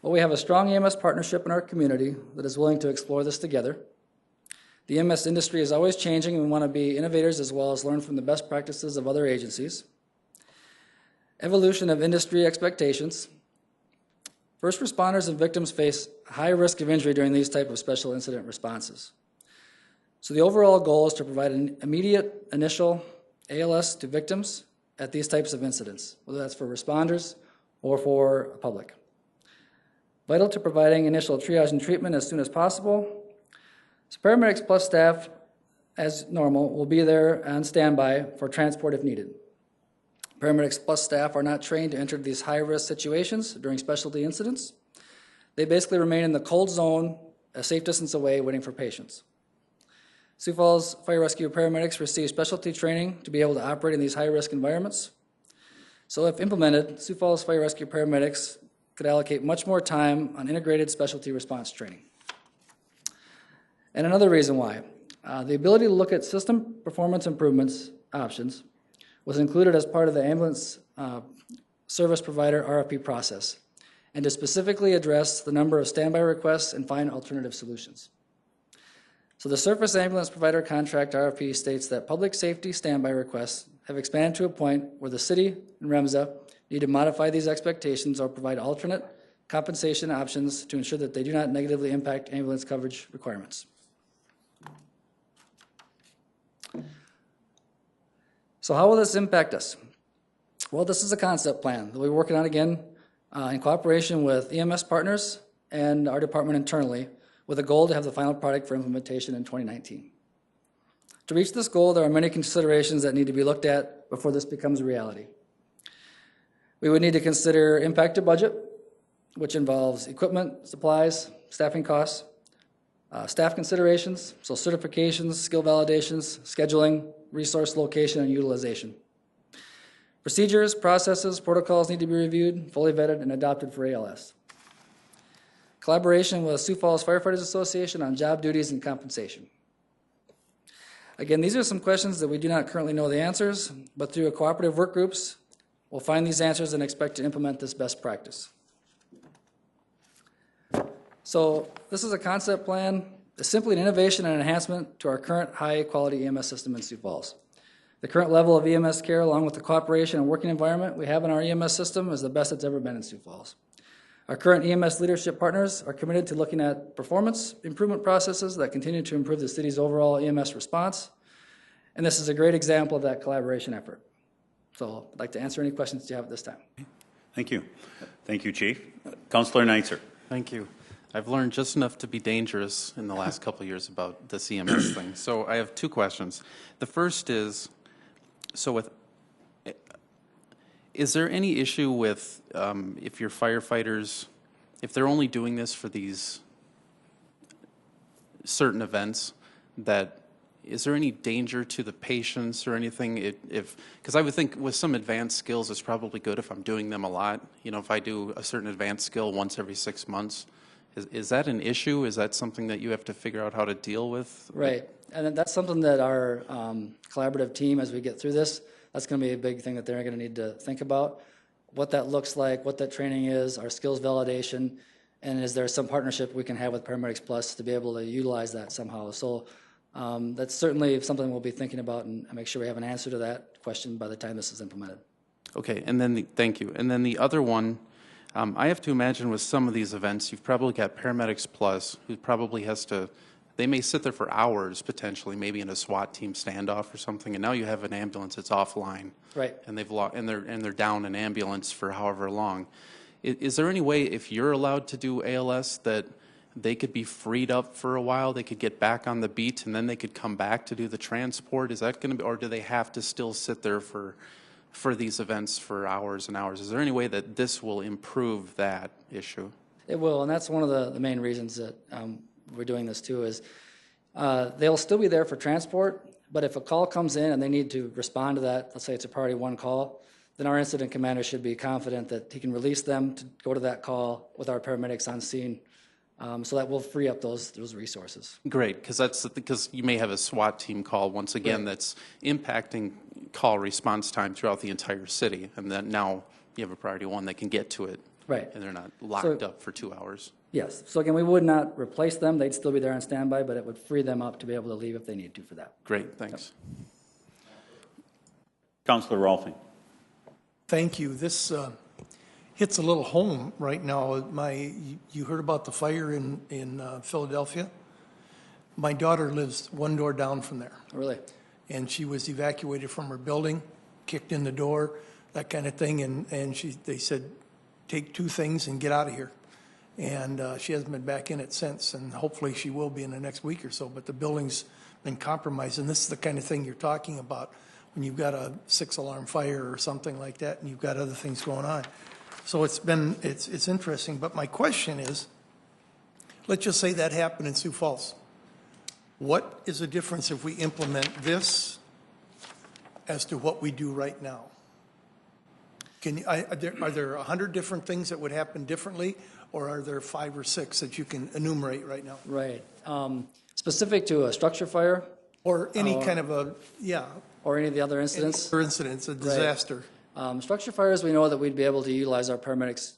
Well, we have a strong EMS partnership in our community that is willing to explore this together. The EMS industry is always changing, and we want to be innovators as well as learn from the best practices of other agencies. Evolution of industry expectations. First responders and victims face high risk of injury during these type of special incident responses. So the overall goal is to provide an immediate initial ALS to victims at these types of incidents, whether that's for responders or for the public. Vital to providing initial triage and treatment as soon as possible. So paramedics plus staff, as normal, will be there on standby for transport if needed. Paramedics plus staff are not trained to enter these high-risk situations during specialty incidents. They basically remain in the cold zone, a safe distance away, waiting for patients. Sioux Falls Fire Rescue paramedics receive specialty training to be able to operate in these high-risk environments. So if implemented, Sioux Falls Fire Rescue paramedics could allocate much more time on integrated specialty response training. And another reason why, the ability to look at system performance improvements options was included as part of the ambulance service provider RFP process, and to specifically address the number of standby requests and find alternative solutions. So the Surface Ambulance Provider Contract RFP states that public safety standby requests have expanded to a point where the city and REMSA need to modify these expectations or provide alternate compensation options to ensure that they do not negatively impact ambulance coverage requirements. So how will this impact us? Well, this is a concept plan that we're working on again in cooperation with EMS partners and our department internally, with a goal to have the final product for implementation in 2019. To reach this goal, there are many considerations that need to be looked at before this becomes a reality. We would need to consider impact to budget, which involves equipment, supplies, staffing costs, staff considerations, so certifications, skill validations, scheduling, resource location, and utilization. Procedures, processes, protocols need to be reviewed, fully vetted, and adopted for ALS. Collaboration with Sioux Falls Firefighters Association on job duties and compensation. Again, these are some questions that we do not currently know the answers, but through a cooperative work groups, we'll find these answers and expect to implement this best practice. So this is a concept plan. It's simply an innovation and enhancement to our current high-quality EMS system in Sioux Falls. The current level of EMS care, along with the cooperation and working environment we have in our EMS system, is the best it's ever been in Sioux Falls. Our current EMS leadership partners are committed to looking at performance improvement processes that continue to improve the city's overall EMS response, and this is a great example of that collaboration effort. So I'd like to answer any questions you have at this time. Thank you. Thank you, Chief. Councilor Neitzer. Thank you. I've learned just enough to be dangerous in the last couple of years about this EMS thing. So I have two questions. The first is, is there any issue with if your firefighters, if they're only doing this for these certain events, that is there any danger to the patients or anything? Because I would think with some advanced skills, it's probably good if I'm doing them a lot. You know, if I do a certain advanced skill once every 6 months, is that an issue? Is that something that you have to figure out how to deal with? Right, and that's something that our collaborative team, as we get through this, that's going to be a big thing that they're going to need to think about. What that looks like, what that training is, our skills validation, and is there some partnership we can have with Paramedics Plus to be able to utilize that somehow. So that's certainly something we'll be thinking about and make sure we have an answer to that question by the time this is implemented. Okay, and then thank you. And then the other one, I have to imagine with some of these events, you've probably got Paramedics Plus who probably has to, they may sit there for hours potentially, maybe in a SWAT team standoff or something, and now you have an ambulance that's offline. Right. And they're down an ambulance for however long. Is there any way, if you're allowed to do ALS, that they could be freed up for a while, they could get back on the beat, and then they could come back to do the transport? Is that going to be, or do they have to still sit there for these events for hours and hours? Is there any way that this will improve that issue? It will, and that's one of the main reasons that we're doing this too, is they'll still be there for transport, but if a call comes in and they need to respond to that, let's say it's a priority 1 call, then our incident commander should be confident that he can release them to go to that call with our paramedics on scene. So that will free up those resources. Great, because you may have a SWAT team call once again that's impacting call response time throughout the entire city, and then now you have a priority 1 that can get to it. Right. And they're not locked up for 2 hours. Yes. So again, we would not replace them. They'd still be there on standby, but it would free them up to be able to leave if they need to for that. Great, thanks. Yep. Councilor Rolfing. Thank you. This hits a little home right now. You heard about the fire in Philadelphia? My daughter lives 1 door down from there. Really? And she was evacuated from her building, kicked in the door, that kind of thing, and they said, take 2 things and get out of here. And she hasn't been back in it since, and hopefully she will be in the next week or so, but the building's been compromised, and this is the kind of thing you're talking about when you've got a 6-alarm fire or something like that, and you've got other things going on. So it's interesting, but my question is, let's just say that happened in Sioux Falls. What is the difference if we implement this as to what we do right now? Are there 100 different things that would happen differently, or are there 5 or 6 that you can enumerate right now? Right. Specific to a structure fire? Or any kind of or any of the other incidents? For incidents, a disaster. Right. Structure fires, we know that we'd be able to utilize our paramedics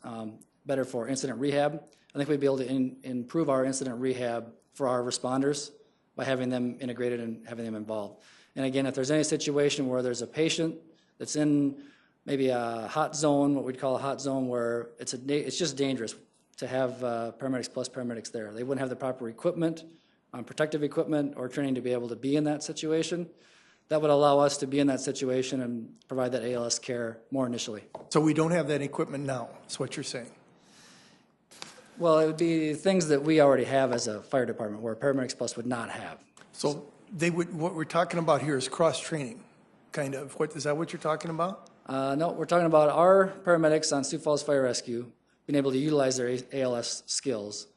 better for incident rehab. I think we'd be able to improve our incident rehab for our responders by having them integrated and having them involved. And again, if there's any situation where there's a patient that's in maybe a hot zone, what we'd call a hot zone, where it's just dangerous to have Paramedics Plus paramedics there. They wouldn't have the proper equipment, protective equipment, or training to be able to be in that situation. That would allow us to be in that situation and provide that ALS care more initially. So we don't have that equipment now, is what you're saying? Well, it would be things that we already have as a fire department where Paramedics Plus would not have. So what we're talking about here is cross-training, kind of. Is that what you're talking about? No, we're talking about our paramedics on Sioux Falls Fire Rescue being able to utilize their ALS skills.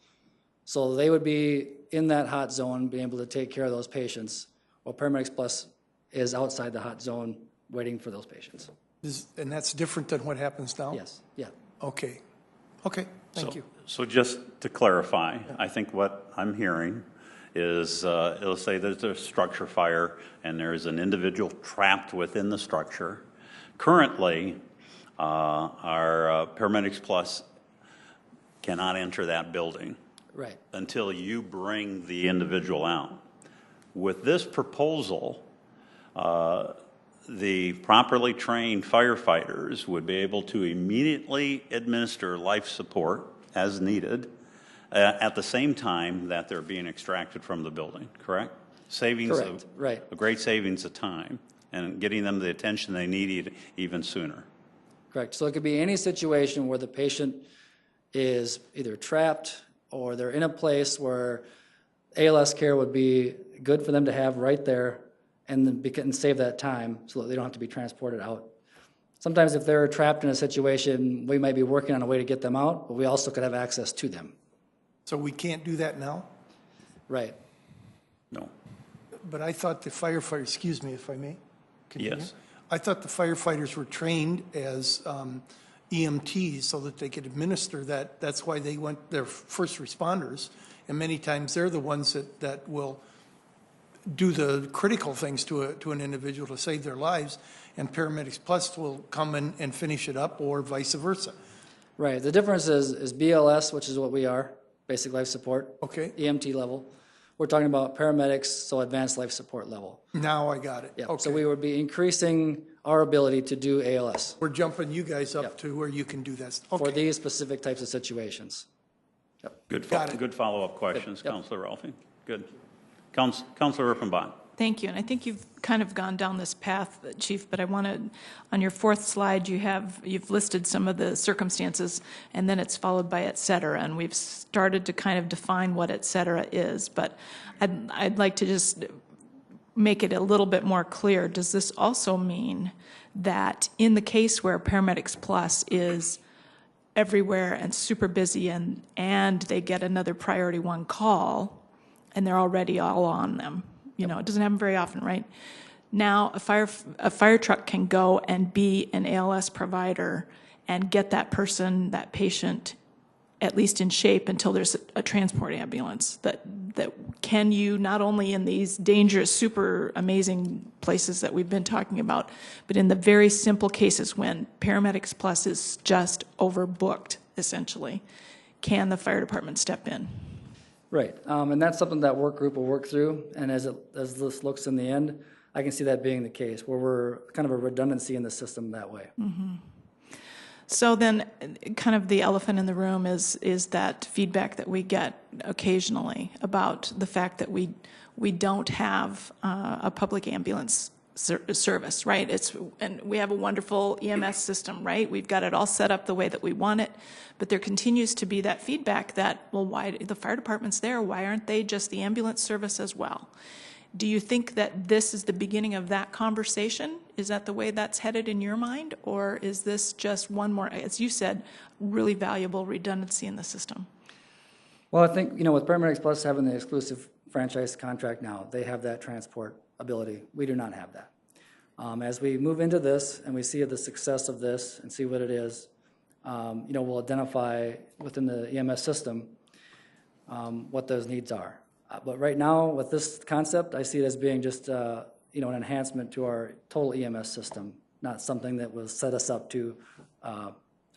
So they would be in that hot zone, being able to take care of those patients, while Paramedics Plus is outside the hot zone waiting for those patients. And that's different than what happens now? Yes, yeah. Okay. Okay, thank you. So just to clarify, I think what I'm hearing is, it'll say there's a structure fire and there is an individual trapped within the structure. Currently, our Paramedics Plus cannot enter that building. Right. Until you bring the individual out. With this proposal, the properly trained firefighters would be able to immediately administer life support as needed at the same time that they're being extracted from the building, correct? Savings Correct, right. a great savings of time and getting them the attention they need even sooner. Correct. So it could be any situation where the patient is either trapped or they're in a place where ALS care would be good for them to have right there and then save that time so that they don't have to be transported out. Sometimes if they're trapped in a situation, we might be working on a way to get them out, but we also could have access to them. So we can't do that now? Right. No. But I thought the firefighters, excuse me if I may continue. Yes. I thought the firefighters were trained as EMTs so that they could administer that. That's why they're first responders, and many times they're the ones that will do the critical things to an individual to save their lives, and Paramedics Plus will come in and finish it up, or vice versa. Right. The difference is BLS, which is what we are, basic life support. Okay. EMT level. We're talking about paramedics, so advanced life support level. Now I got it. Yeah. Okay. So we would be increasing our ability to do ALS. We're jumping you guys up to where you can do that. Okay. For these specific types of situations. Good follow-up questions, Yep. Councilor Ralphie. Good. Councilor Rippenbach. Thank you, and I think you've kind of gone down this path, Chief, but I want to, on your fourth slide, you've listed some of the circumstances, and then it's followed by et cetera, and we've started to kind of define what et cetera is, but I'd like to just make it a little bit more clear. Does this also mean that in the case where Paramedics Plus is everywhere and super busy and they get another priority one call, and they're already all on them. You know, it doesn't happen very often, right? Now, a fire truck can go and be an ALS provider and get that person, that patient, at least in shape until there's a transport ambulance. That can you, not only in these dangerous, super amazing places that we've been talking about, but in the very simple cases when Paramedics Plus is just overbooked, essentially, can the fire department step in? Right, and that's something that work group will work through, and as this looks in the end, I can see that being the case, where we're kind of a redundancy in the system that way. Mm-hmm. So then, kind of the elephant in the room is that feedback that we get occasionally about the fact that we don't have a public ambulance service, right? And we have a wonderful EMS system, right? We've got it all set up the way that we want it, but there continues to be that feedback that, well, why the fire department's there? Why aren't they just the ambulance service as well? Do you think that this is the beginning of that conversation? Is that the way that's headed in your mind? Or is this just one more, as you said, really valuable redundancy in the system? Well, I think, with Paramedics Plus having the exclusive franchise contract now, they have that transport ability. We do not have that. As we move into this and we see the success of this and see what it is, we'll identify within the EMS system what those needs are. But right now, with this concept, I see it as being just an enhancement to our total EMS system, not something that will set us up to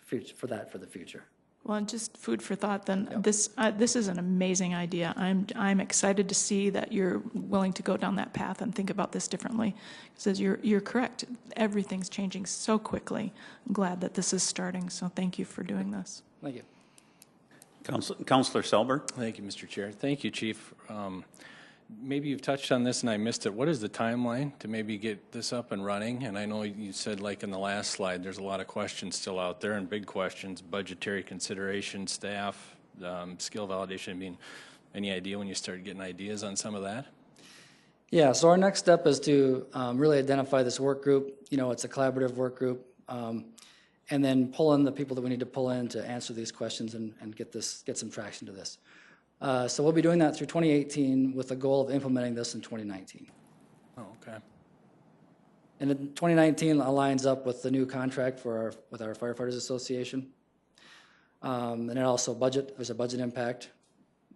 for the future. Well, just food for thought then. Yep. This is an amazing idea. I'm excited to see that you're willing to go down that path and think about this differently. Because you're correct. Everything's changing so quickly. I'm glad that this is starting, so thank you for doing this. Thank you. Councilor Selberg. Thank you, Mr. Chair. Thank you, Chief. Maybe you've touched on this and I missed it. What is the timeline to maybe get this up and running? And I know you said, like in the last slide, there's a lot of questions still out there and big questions, budgetary consideration, staff, skill validation. I mean, any idea when you started getting ideas on some of that? Yeah, so our next step is to really identify this work group. It's a collaborative work group. And then pull in the people that we need to pull in to answer these questions and get some traction to this. So we'll be doing that through 2018 with the goal of implementing this in 2019. Oh, okay. And in 2019 aligns up with the new contract with our Firefighters Association. And then also there's a budget impact.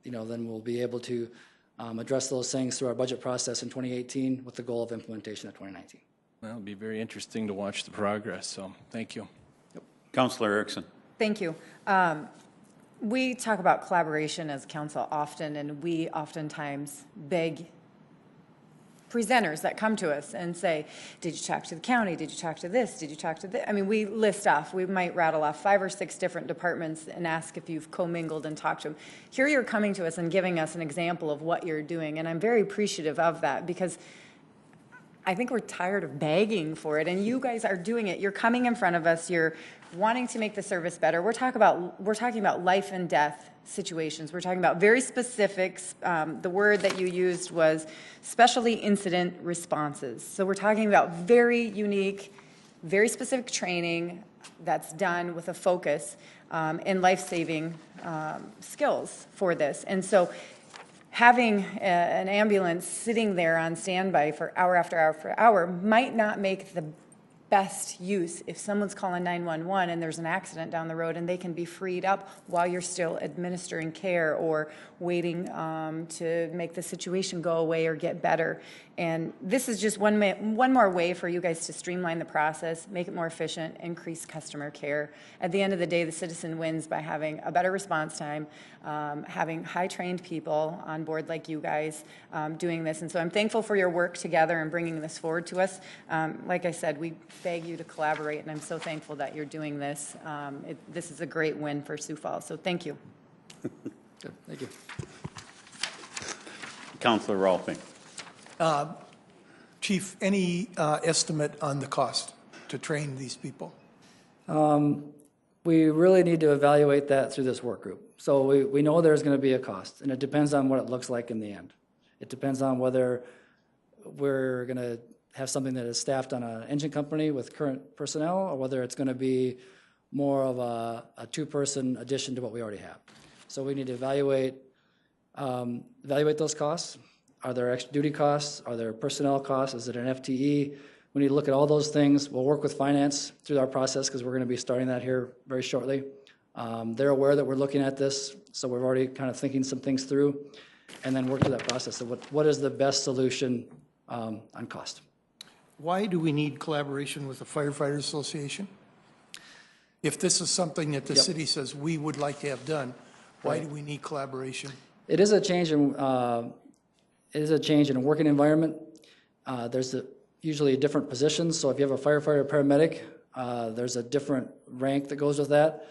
Then we'll be able to address those things through our budget process in 2018 with the goal of implementation of 2019. Well, it'll be very interesting to watch the progress, so thank you. Councilor Erickson. Thank you. We talk about collaboration as council often, and we oftentimes beg presenters that come to us and say, did you talk to the county? Did you talk to this? Did you talk to this? I mean, we list off, we might rattle off 5 or 6 different departments and ask if you've commingled and talked to them. Here you're coming to us and giving us an example of what you're doing, and I'm very appreciative of that because I think we're tired of begging for it, and you guys are doing it. You're coming in front of us. You're wanting to make the service better. We're talking about life and death situations. We're talking about very specifics. The word that you used was specialty incident responses. So we're talking about very unique, very specific training that's done with a focus and life-saving skills for this. And so having an ambulance sitting there on standby for hour after hour after hour might not make the best use if someone's calling 911 and there's an accident down the road and they can be freed up while you're still administering care or waiting to make the situation go away or get better. And this is just one more way for you guys to streamline the process, make it more efficient, increase customer care. At the end of the day, the citizen wins by having a better response time, having high-trained people on board like you guys doing this. And so I'm thankful for your work together and bringing this forward to us. Like I said, we beg you to collaborate, and I'm so thankful that you're doing this. This is a great win for Sioux Falls, so thank you. Good. Thank you. Councilor Rolfing. Chief, any estimate on the cost to train these people? We really need to evaluate that through this work group. So we know there's going to be a cost, and it depends on what it looks like in the end. It depends on whether we're going to have something that is staffed on an engine company with current personnel, or whether it's going to be more of a 2-person addition to what we already have. So we need to evaluate those costs. Are there extra duty costs? Are there personnel costs? Is it an FTE? We need to look at all those things. We'll work with finance through our process because we're going to be starting that here very shortly. They're aware that we're looking at this, so we're already kind of thinking some things through and then work through that process of what is the best solution on cost. Why do we need collaboration with the Firefighters Association? If this is something that the city says we would like to have done, why do we need collaboration? It is a change in a working environment. There's usually different positions. So if you have a firefighter or paramedic, there's a different rank that goes with that.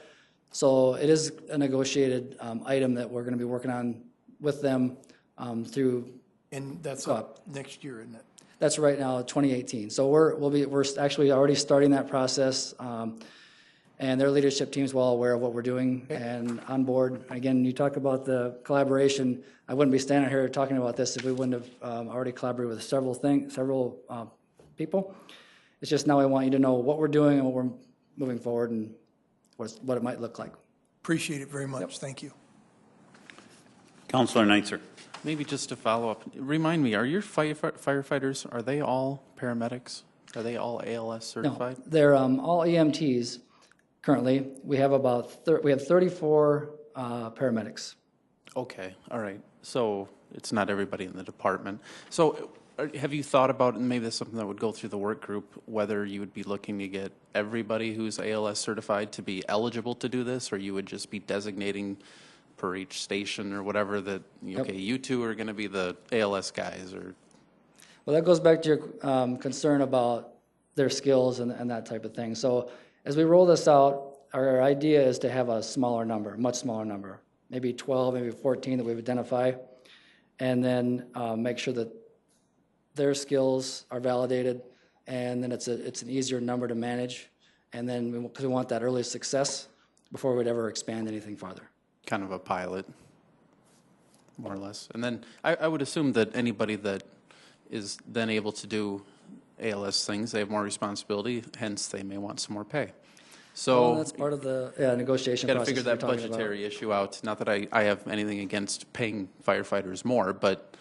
So it is a negotiated item that we're going to be working on with them through. And that's up next year, isn't it? That's right now, 2018. So we're actually already starting that process. And their leadership team is well aware of what we're doing and on board. Again, you talk about the collaboration. I wouldn't be standing here talking about this if we wouldn't have already collaborated with several people. It's just now I want you to know what we're doing and what we're moving forward and what it might look like. Appreciate it very much. Thank you. Councilor Neitzer. Maybe just to follow up, remind me, are your firefighters, are they all paramedics? Are they all ALS certified? No, they're all EMTs. Currently, we have 34 paramedics. Okay, all right. So it's not everybody in the department. So have you thought about, and maybe that's something that would go through the work group, whether you would be looking to get everybody who's ALS certified to be eligible to do this, or you would just be designating per each station or whatever that, okay, you two are going to be the ALS guys? Or Well, that goes back to your concern about their skills and that type of thing. So as we roll this out, our idea is to have a smaller number, much smaller number, maybe 12, maybe 14 that we've identified, and then make sure that their skills are validated, and then it's an easier number to manage, and then because we want that early success before we'd ever expand anything farther. kind of a pilot, more or less. And then I would assume that anybody that is then able to do ALS things, they have more responsibility, hence they may want some more pay. So well, that's part of the negotiation process. Got to figure that budgetary issue out. Not that I have anything against paying firefighters more, but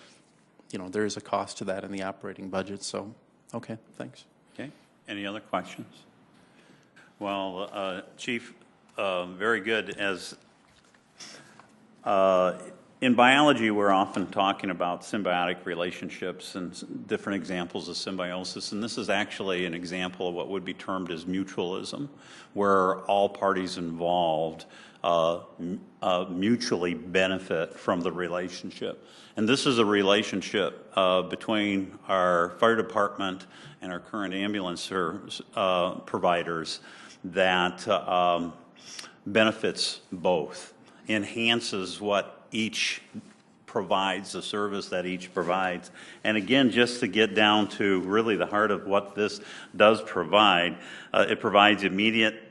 you know there is a cost to that in the operating budget. So, okay, thanks. Okay, Any other questions? Well, Chief, very good. As in biology, we're often talking about symbiotic relationships and different examples of symbiosis, and this is actually an example of what would be termed as mutualism, where all parties involved mutually benefit from the relationship. And this is a relationship between our fire department and our current ambulance providers that benefits both, enhances what each provides, the service that each provides. And again, just to get down to really the heart of what this does provide, it provides immediate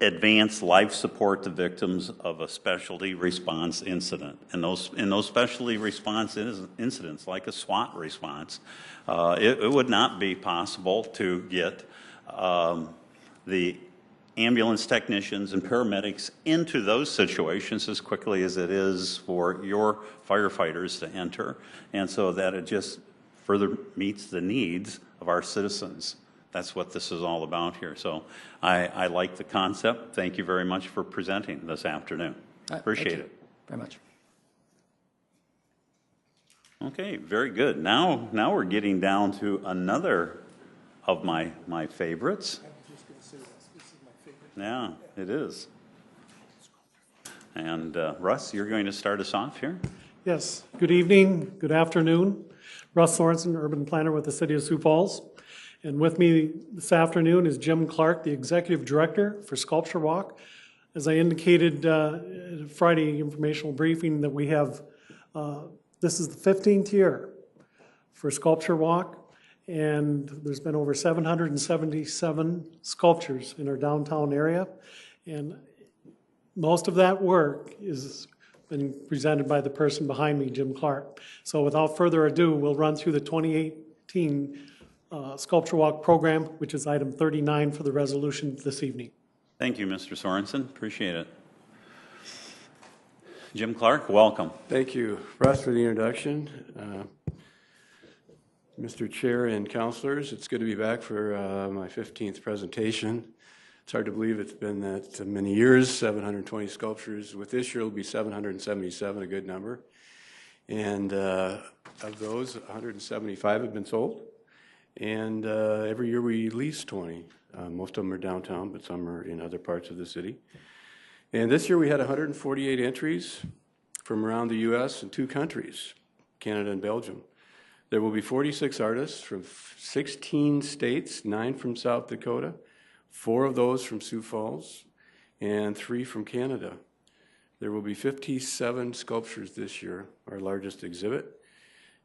advanced life support to victims of a specialty response incident. And those specialty response incidents, like a SWAT response, it would not be possible to get the ambulance technicians and paramedics into those situations as quickly as it is for your firefighters to enter, and so that it just further meets the needs of our citizens. That's what this is all about here. So I like the concept. Thank you very much for presenting this afternoon. Appreciate it. Very much. Okay, very good. Now we're getting down to another of my favorites. Yeah, it is. And Russ, you're going to start us off here? Yes. Good evening, good afternoon. Russ Sorensen, urban planner with the City of Sioux Falls. And with me this afternoon is Jim Clark, the Executive Director for Sculpture Walk. As I indicated at Friday informational briefing that we have, this is the 15th year for Sculpture Walk. And there's been over 777 sculptures in our downtown area. And most of that work has been presented by the person behind me, Jim Clark. So without further ado, we'll run through the 2018 Sculpture Walk program, which is item 39 for the resolution this evening. Thank you, Mr. Sorensen. Appreciate it. Jim Clark, welcome. Thank you, Russ, for the introduction. Mr. Chair and councilors, it's good to be back for my 15th presentation. It's hard to believe it's been that many years, 720 sculptures. With this year, it'll be 777, a good number. And of those, 175 have been sold. And every year we lease 20. Most of them are downtown, but some are in other parts of the city. And this year we had 148 entries from around the U.S. and 2 countries, Canada and Belgium. There will be 46 artists from 16 states, 9 from South Dakota, 4 of those from Sioux Falls, and 3 from Canada. There will be 57 sculptures this year, our largest exhibit.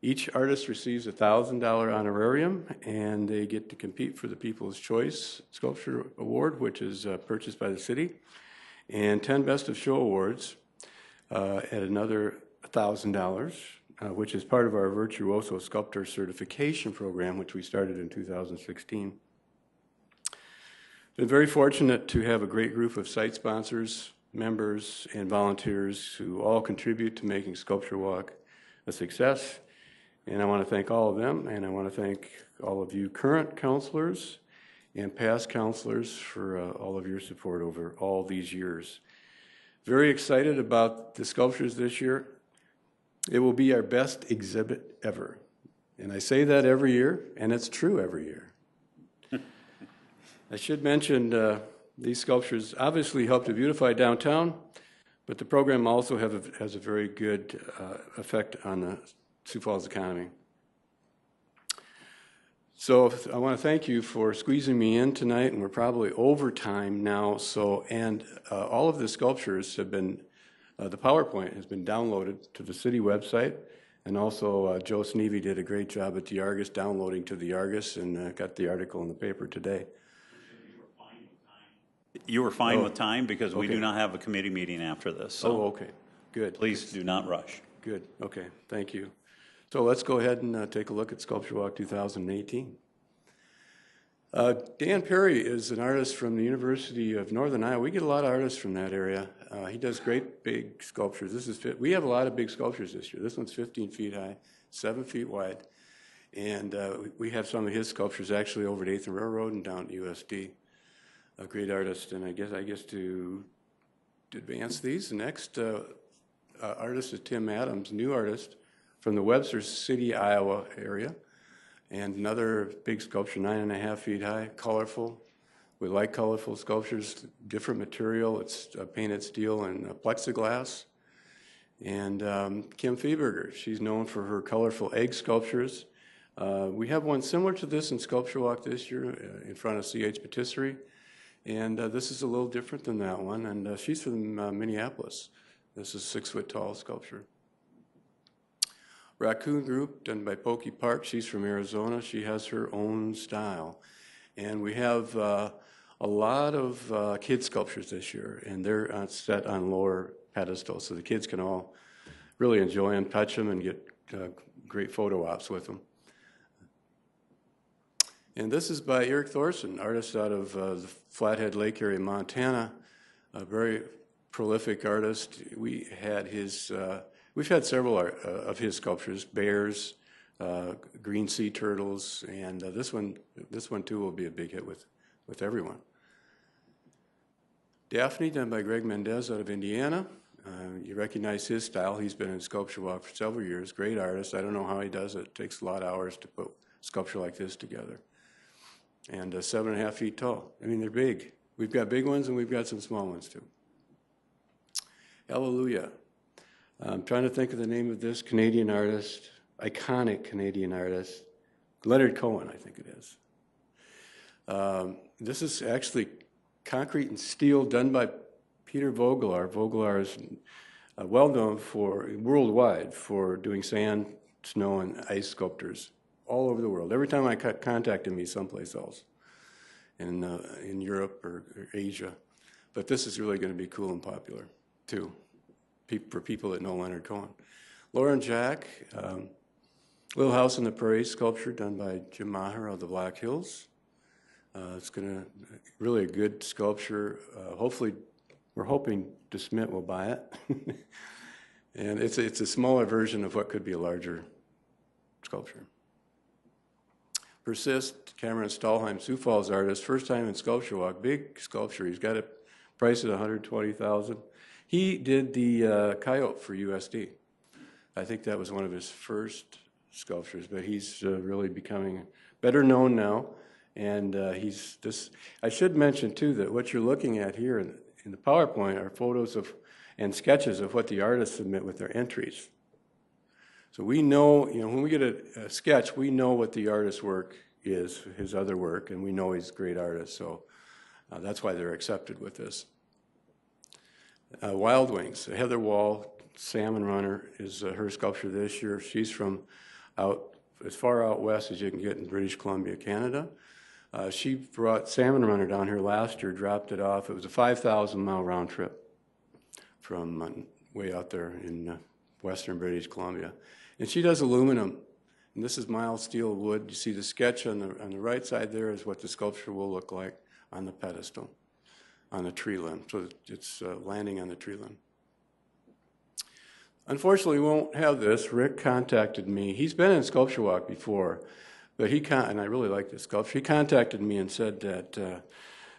Each artist receives a $1,000 honorarium, and they get to compete for the People's Choice Sculpture Award, which is purchased by the city, and 10 Best of Show Awards at another $1,000. Which is part of our Virtuoso Sculptor Certification Program, which we started in 2016. Been very fortunate to have a great group of site sponsors, members, and volunteers who all contribute to making Sculpture Walk a success. And I want to thank all of them, and I want to thank all of you current counselors and past counselors for all of your support over all these years. Very excited about the sculptures this year. It will be our best exhibit ever. And I say that every year, and it's true every year. I should mention these sculptures obviously help to beautify downtown, but the program also has a very good effect on the Sioux Falls economy. So I want to thank you for squeezing me in tonight, and we're probably over time now. And all of the sculptures have been the PowerPoint has been downloaded to the city website, and also Joe Sneevy did a great job at the Argus, downloading to the Argus, and got the article in the paper today. You were fine with time because we do not have a committee meeting after this. So okay, good. Please do not rush. Good, okay, thank you. So let's go ahead and take a look at Sculpture Walk 2018. Dan Perry is an artist from the University of Northern Iowa. We get a lot of artists from that area. He does great big sculptures. We have a lot of big sculptures this year. This one's 15 feet high, 7 feet wide. And we have some of his sculptures actually over at 8th and Railroad and down at USD. A great artist, and I guess to advance these, the next artist is Tim Adams, new artist from the Webster City, Iowa area. And another big sculpture, 9.5 feet high, colorful. We like colorful sculptures, different material. It's painted steel and plexiglass. And Kim Fieberger, she's known for her colorful egg sculptures. We have one similar to this in Sculpture Walk this year in front of CH Patisserie. And this is a little different than that one. And she's from Minneapolis. This is 6 foot tall sculpture. Raccoon Group, done by Pokey Park. She's from Arizona. She has her own style. And we have a lot of kid sculptures this year, and they're set on lower pedestals, so the kids can all really enjoy them, touch them, and get great photo ops with them. And this is by Eric Thorson, artist out of the Flathead Lake area, Montana, a very prolific artist. We've had several of his sculptures, bears, green sea turtles, and this one too will be a big hit with everyone. Daphne, done by Greg Mendez out of Indiana. You recognize his style. He's been in Sculpture Walk for several years. Great artist. I don't know how he does it. It takes a lot of hours to put sculpture like this together. And 7.5 feet tall. I mean, they're big. We've got big ones and we've got some small ones too. Hallelujah. I'm trying to think of the name of this Canadian artist, iconic Canadian artist, Leonard Cohen, I think it is. This is actually concrete and steel done by Peter Vogelaar. Vogelaar is well known worldwide for doing sand, snow, and ice sculptures all over the world. Every time I contact him, he's someplace else in Europe or Asia. But this is really going to be cool and popular too, for people that know Leonard Cohen. Lauren Jack, Little House on the Prairie sculpture done by Jim Maher of the Black Hills. It's really a good sculpture. Hopefully, we're hoping DeSmit will buy it. And it's a smaller version of what could be a larger sculpture. Persist, Cameron Stahlheim, Sioux Falls artist, first time in Sculpture Walk, big sculpture. He's got it priced at $120,000. He did the coyote for USD. I think that was one of his first sculptures, but he's really becoming better known now. And I should mention too that what you're looking at here in the PowerPoint are photos and sketches of what the artists submit with their entries. So we know, when we get a sketch, we know what the artist's work is, his other work, and we know he's a great artist. So that's why they're accepted with this. Wild Wings, Heather Wall, Salmon Runner is her sculpture this year. She's from as far out west as you can get in British Columbia, Canada. She brought Salmon Runner down here last year, dropped it off. It was a 5,000-mile round trip from way out there in western British Columbia. And she does aluminum. And this is mild steel wood. You see the sketch on the right side there is what the sculpture will look like on the pedestal, on the tree limb. So it's landing on the tree limb. Unfortunately, we won't have this. Rick contacted me. He's been in Sculpture Walk before, but and I really like this sculpture. He contacted me and said that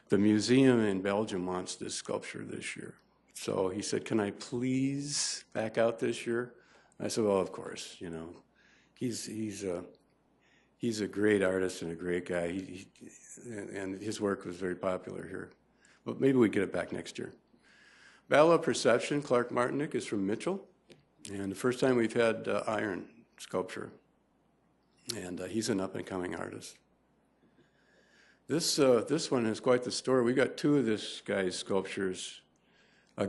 the museum in Belgium wants this sculpture this year. So he said, "Can I please back out this year?" I said, "Well, of course. He's a great artist and a great guy. And his work was very popular here. But maybe we get it back next year." Battle of Perception, Clark Martinick is from Mitchell. And the first time we've had iron sculpture. And he's an up-and-coming artist. This one is quite the story. We got two of this guy's sculptures.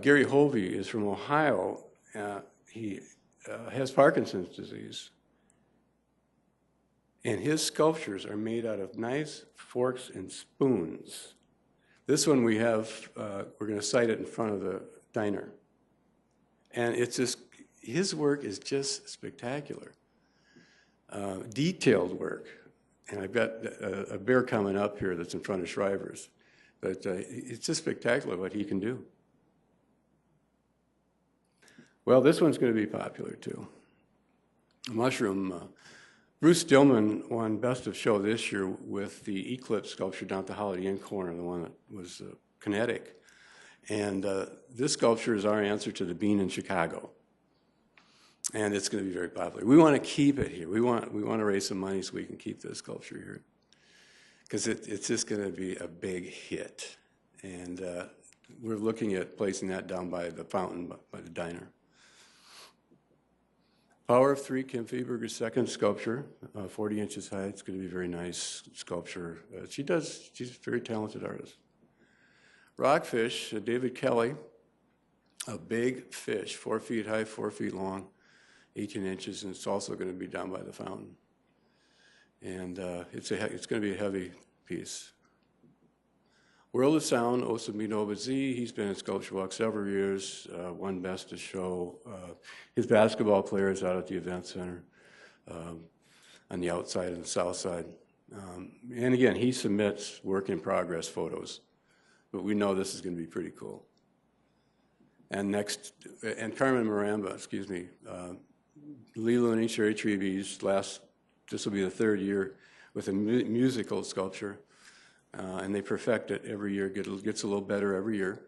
Gary Hovey is from Ohio. He has Parkinson's disease. And his sculptures are made out of knives, forks, and spoons. This one we're going to cite it in front of the diner. And his work is just spectacular. Detailed work. And I've got a bear coming up here that's in front of Shriver's. But it's just spectacular what he can do. Well, this one's going to be popular too. A mushroom Bruce Stillman won Best of Show this year with the Eclipse sculpture down at the Holiday Inn corner, the one that was kinetic. And this sculpture is our answer to the Bean in Chicago. And it's going to be very popular. We want to keep it here. We want to raise some money so we can keep this sculpture here. Because it's just going to be a big hit. And we're looking at placing that down by the fountain, by the diner. Power of Three, Kim Fieberger's second sculpture, 40 inches high. It's going to be a very nice sculpture. She's a very talented artist. Rockfish, David Kelly, a big fish, 4 feet high, 4 feet long, 18 inches, and it's also going to be down by the fountain. And it's going to be a heavy piece. World of Sound, Osamino Bazi, he's been in Sculpture Walk several years, won Best of Show. His basketball player is out at the event center on the outside and the south side. And again, he submits work in progress photos, but we know this is going to be pretty cool. And next, and Carmen Maramba, excuse me, Lee Looney, Sherry Treebees, this will be the third year with a musical sculpture. And they perfect it every year, gets a little better every year.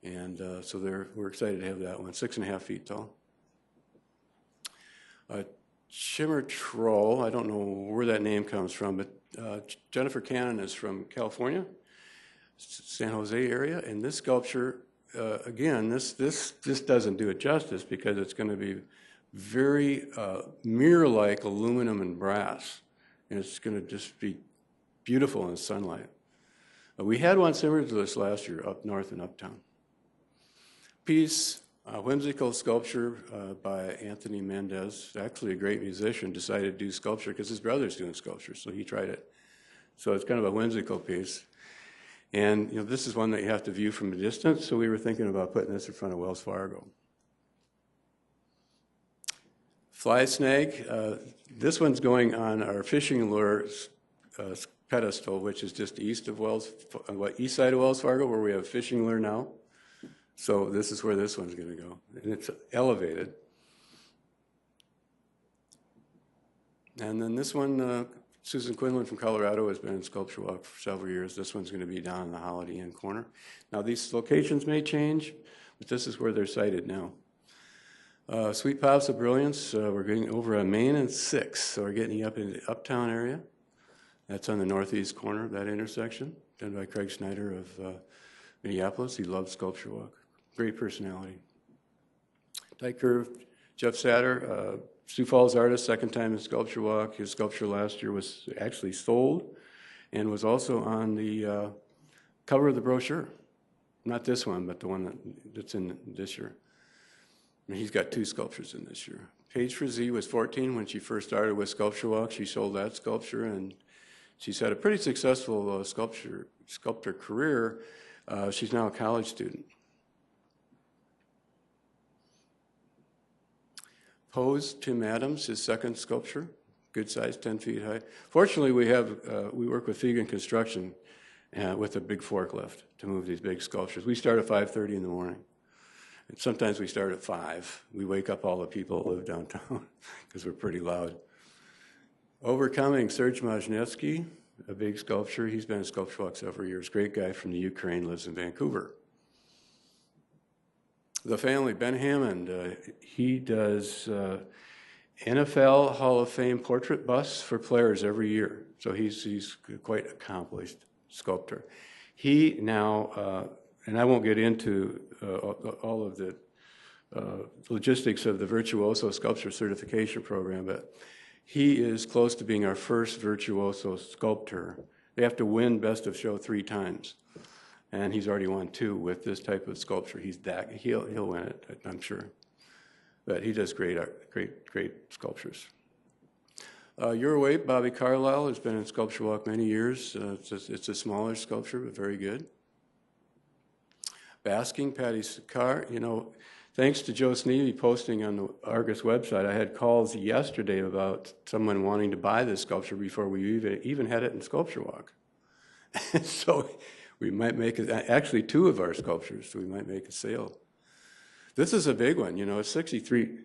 And so we're excited to have that one, 6.5 feet tall. Shimmer Troll, I don't know where that name comes from, but Jennifer Cannon is from California, San Jose area. And this sculpture, again, this doesn't do it justice because it's going to be very mirror-like aluminum and brass. And it's going to just be beautiful in sunlight. We had one similar to this last year up north in Uptown. Piece, whimsical sculpture by Anthony Mendez, actually a great musician, decided to do sculpture because his brother's doing sculpture, so he tried it. So it's kind of a whimsical piece. And this is one that you have to view from a distance, so we were thinking about putting this in front of Wells Fargo. Fly Snag, this one's going on our fishing lure pedestal, which is just east side of Wells Fargo, where we have fishing lure now. So this is where this one's going to go, and it's elevated. And then this one, Susan Quinlan from Colorado has been in Sculpture Walk for several years. This one's going to be down in the Holiday Inn corner. Now these locations may change, but this is where they're sited now. Sweet Pops of Brilliance, we're getting over on Main and 6th, so we're getting you up in the Uptown area. That's on the northeast corner of that intersection, done by Craig Snyder of Minneapolis. He loves Sculpture Walk. Great personality. Tight Curve, Jeff Satter, Sioux Falls artist, second time in Sculpture Walk. His sculpture last year was actually sold and was also on the cover of the brochure. Not this one, but the one that's in this year. And he's got 2 sculptures in this year. Paige Frazee was 14 when she first started with Sculpture Walk. She sold that sculpture, and she's had a pretty successful sculptor career. She's now a college student. Pose, Tim Adams, his second sculpture, good size, 10 feet high. Fortunately, we work with Fegan Construction with a big forklift to move these big sculptures. We start at 5:30 in the morning. And sometimes we start at 5. We wake up all the people that live downtown because we're pretty loud. Overcoming, Serge Majnevsky, a big sculpture. He's been in Sculpture Walk several years. Great guy from the Ukraine, lives in Vancouver. The Family, Ben Hammond, he does NFL Hall of Fame portrait busts for players every year. So he's quite accomplished sculptor. He now, and I won't get into all of the logistics of the Virtuoso Sculpture Certification Program, but he is close to being our first virtuoso sculptor. They have to win Best of Show 3 times, and he's already won 2 with this type of sculpture. He'll win it, I'm sure. But he does great art, great sculptures. Your Way, Bobby Carlisle has been in Sculpture Walk many years. It's a smaller sculpture, but very good. Basking, Patty Sakar, thanks to Joe Sneevy posting on the Argus website, I had calls yesterday about someone wanting to buy this sculpture before we even had it in Sculpture Walk. So we might make it, actually 2 of our sculptures, so we might make a sale. This is a big one, it's 63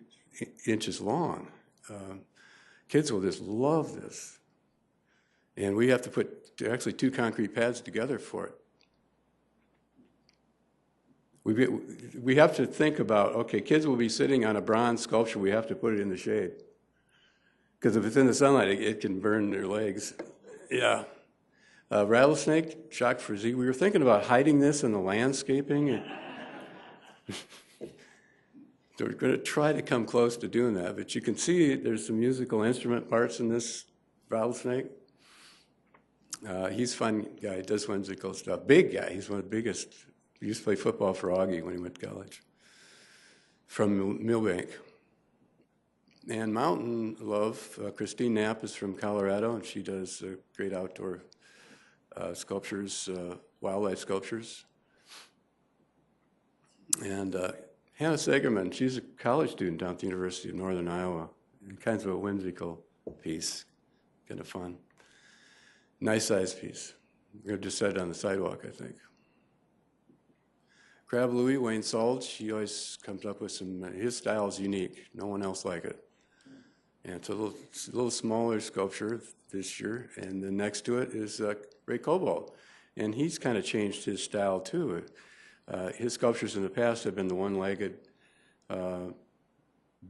inches long. Kids will just love this. And we have to put actually 2 concrete pads together for it. We have to think about, okay, kids will be sitting on a bronze sculpture, we have to put it in the shade. Because if it's in the sunlight, it can burn their legs. Yeah. Rattlesnake, shock for Z. We were thinking about hiding this in the landscaping. So we're going to try to come close to doing that. But you can see there's some musical instrument parts in this rattlesnake. He's a fun guy, does whimsical stuff. Big guy, he's one of the biggest. He used to play football for Augie when he went to college. From Millbank. And Mountain Love, Christine Knapp is from Colorado, and she does great outdoor sculptures, wildlife sculptures. And Hannah Segerman, she's a college student down at the University of Northern Iowa. Kind of a whimsical piece, kind of fun. Nice sized piece. We're just set it on the sidewalk, I think. Crab Louie, Wayne Salt, she always comes up with some, his style is unique. No one else like it. And it's a little smaller sculpture this year, and then next to it is Ray Cobalt. And he's kind of changed his style too. His sculptures in the past have been the one-legged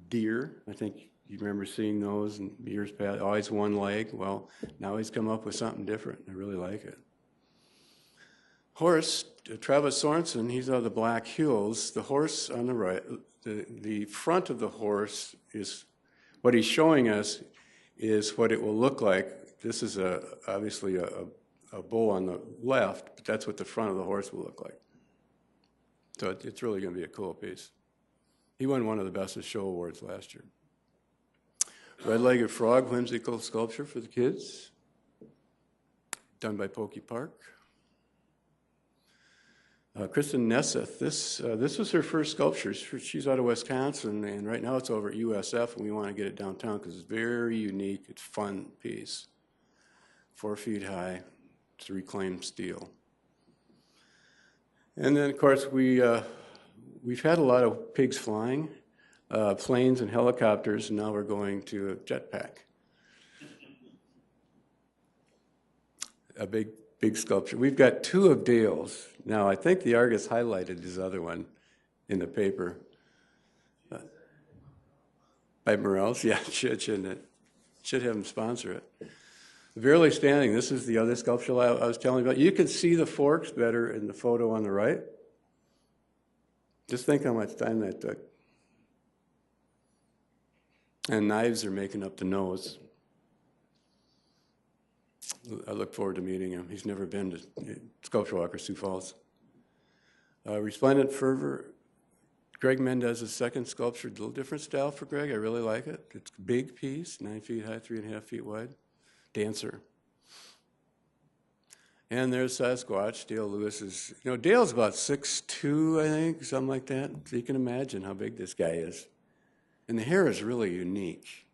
deer. I think you remember seeing those in years past, always one leg. Well, now he's come up with something different. I really like it. Horse, Travis Sorensen, he's out of the Black Hills. The horse on the right, the front of the horse is, what he's showing us is what it will look like. This is obviously a bull on the left, but that's what the front of the horse will look like. So it's really going to be a cool piece. He won one of the Best of Show awards last year. Red-legged frog, whimsical sculpture for the kids, done by Pokey Park. Kristen Nesseth, this was her first sculpture. She's out of Wisconsin, and right now it's over at USF, and we want to get it downtown because it's very unique. It's a fun piece. 4 feet high. It's reclaimed steel. And then, of course, we've had a lot of pigs flying, planes and helicopters, and now we're going to a jetpack. A big sculpture. We've got 2 of Dale's. Now, I think the Argus highlighted his other one in the paper. By Morels? Yeah, shouldn't it? Should have him sponsor it. Barely Standing, this is the other sculpture I was telling you about. You can see the forks better in the photo on the right. Just think how much time that took. And knives are making up the nose. I look forward to meeting him. He's never been to Sculpture Walk or Sioux Falls. Resplendent Fervor. Greg Mendez's second sculpture, a little different style for Greg. I really like it. It's a big piece, 9 feet high, 3.5 feet wide. Dancer. And there's Sasquatch. Dale Lewis is, Dale's about 6'2", I think, something like that. So you can imagine how big this guy is. And the hair is really unique.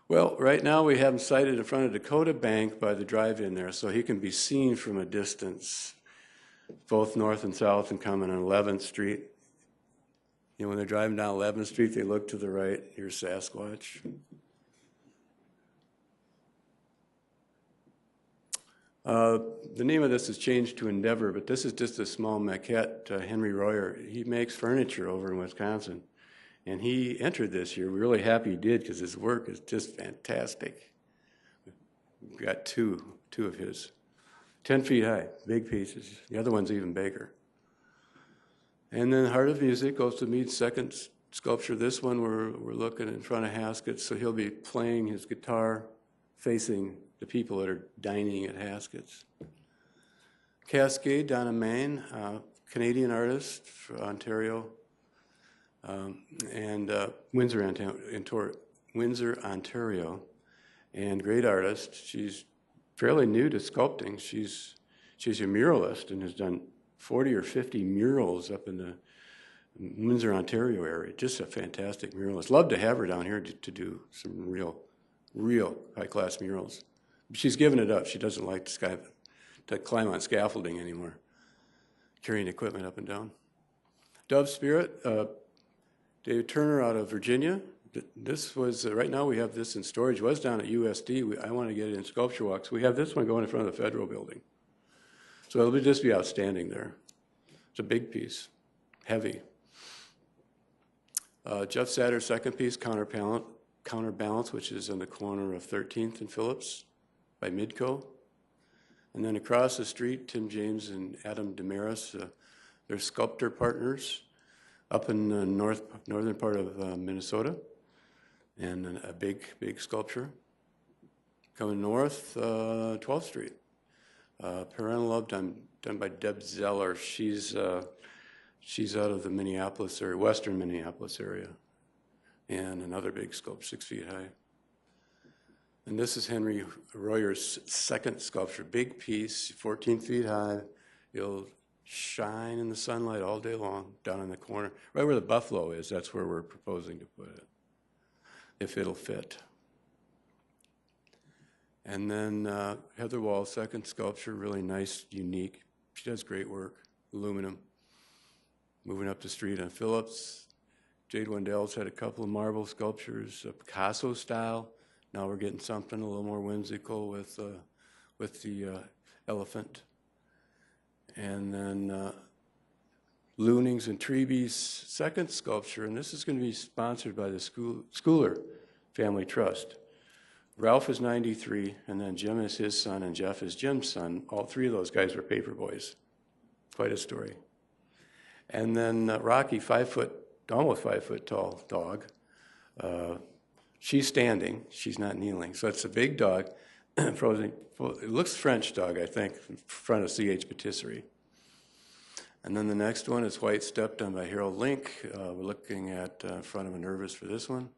Well, right now we have him sited in front of Dakota Bank by the drive-in there, so he can be seen from a distance, both north and south, and coming on 11th Street. When they're driving down 11th Street, they look to the right. Here's Sasquatch. The name of this has changed to Endeavor, but this is just a small maquette. Henry Royer, he makes furniture over in Wisconsin. And he entered this year. We're really happy he did because his work is just fantastic. We've got two of his. 10 feet high, big pieces. The other one's even bigger. And then Heart of Music, goes to Mead's second sculpture. This one we're looking in front of Haskett, so he'll be playing his guitar facing the people that are dining at Haskett's. Cascade, Donna Main, Canadian artist from Ontario. And Windsor, Ontario, and great artist. She's fairly new to sculpting. She's a muralist and has done 40 or 50 murals up in the Windsor, Ontario area. Just a fantastic muralist. Love to have her down here to do some real high-class murals. She's given it up. She doesn't like to climb on scaffolding anymore, carrying equipment up and down. Dove Spirit, David Turner out of Virginia, This was, right now we have this in storage. It was down at USD. I want to get it in Sculpture Walk. So we have this one going in front of the federal building. So it'll just be outstanding there. It's a big piece, heavy. Jeff Satter's second piece, Counterbalance, which is on the corner of 13th and Phillips by Midco. And then across the street, Tim James and Adam Damaris, they're sculptor partners up in the northern part of Minnesota. And a big sculpture. Coming north, 12th Street. Parental Love done by Deb Zeller. She's out of the Minneapolis area, western Minneapolis area. And another big sculpture, 6 feet high. And this is Henry Royer's second sculpture, big piece, 14 feet high. It'll shine in the sunlight all day long down in the corner. Right where the buffalo is, that's where we're proposing to put it, if it'll fit. And then Heather Wall's second sculpture, really nice, unique. She does great work, aluminum. Moving up the street on Phillips. Jade Wendell's had a couple of marble sculptures, Picasso style. Now we're getting something a little more whimsical with the elephant. And then Loonings and Treeby's second sculpture, and this is going to be sponsored by the Schooler Family Trust. Ralph is 93, and then Jim is his son, and Jeff is Jim's son. All three of those guys were paper boys. Quite a story. And then Rocky, almost 5 foot tall dog. She's standing, she's not kneeling. So it's a big dog, frozen. It looks French dog, I think, in front of C.H. Patisserie. And then the next one is White Step, done by Harold Link. We're looking at in front of Minerva's for this one.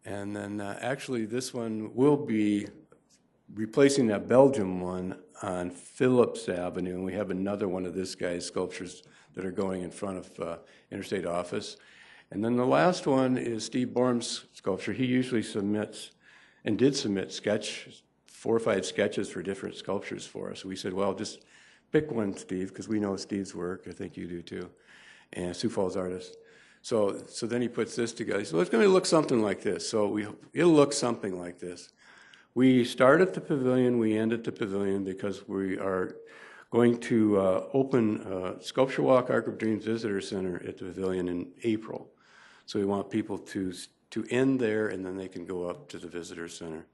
And then actually this one will be replacing that Belgium one on Phillips Avenue. And we have another one of this guy's sculptures that are going in front of Interstate Office. And then the last one is Steve Borm's sculpture. He usually submits, and did submit 4 or 5 sketches for different sculptures for us. We said, well, just pick one, Steve, because we know Steve's work. I think you do too. And Sioux Falls artist. So then he puts this together. So it's going to look something like this. It'll look something like this. We start at the pavilion, we end at the pavilion because we are going to open Sculpture Walk Arc of Dreams Visitor Center at the pavilion in April. So we want people to end there, and then they can go up to the visitor center.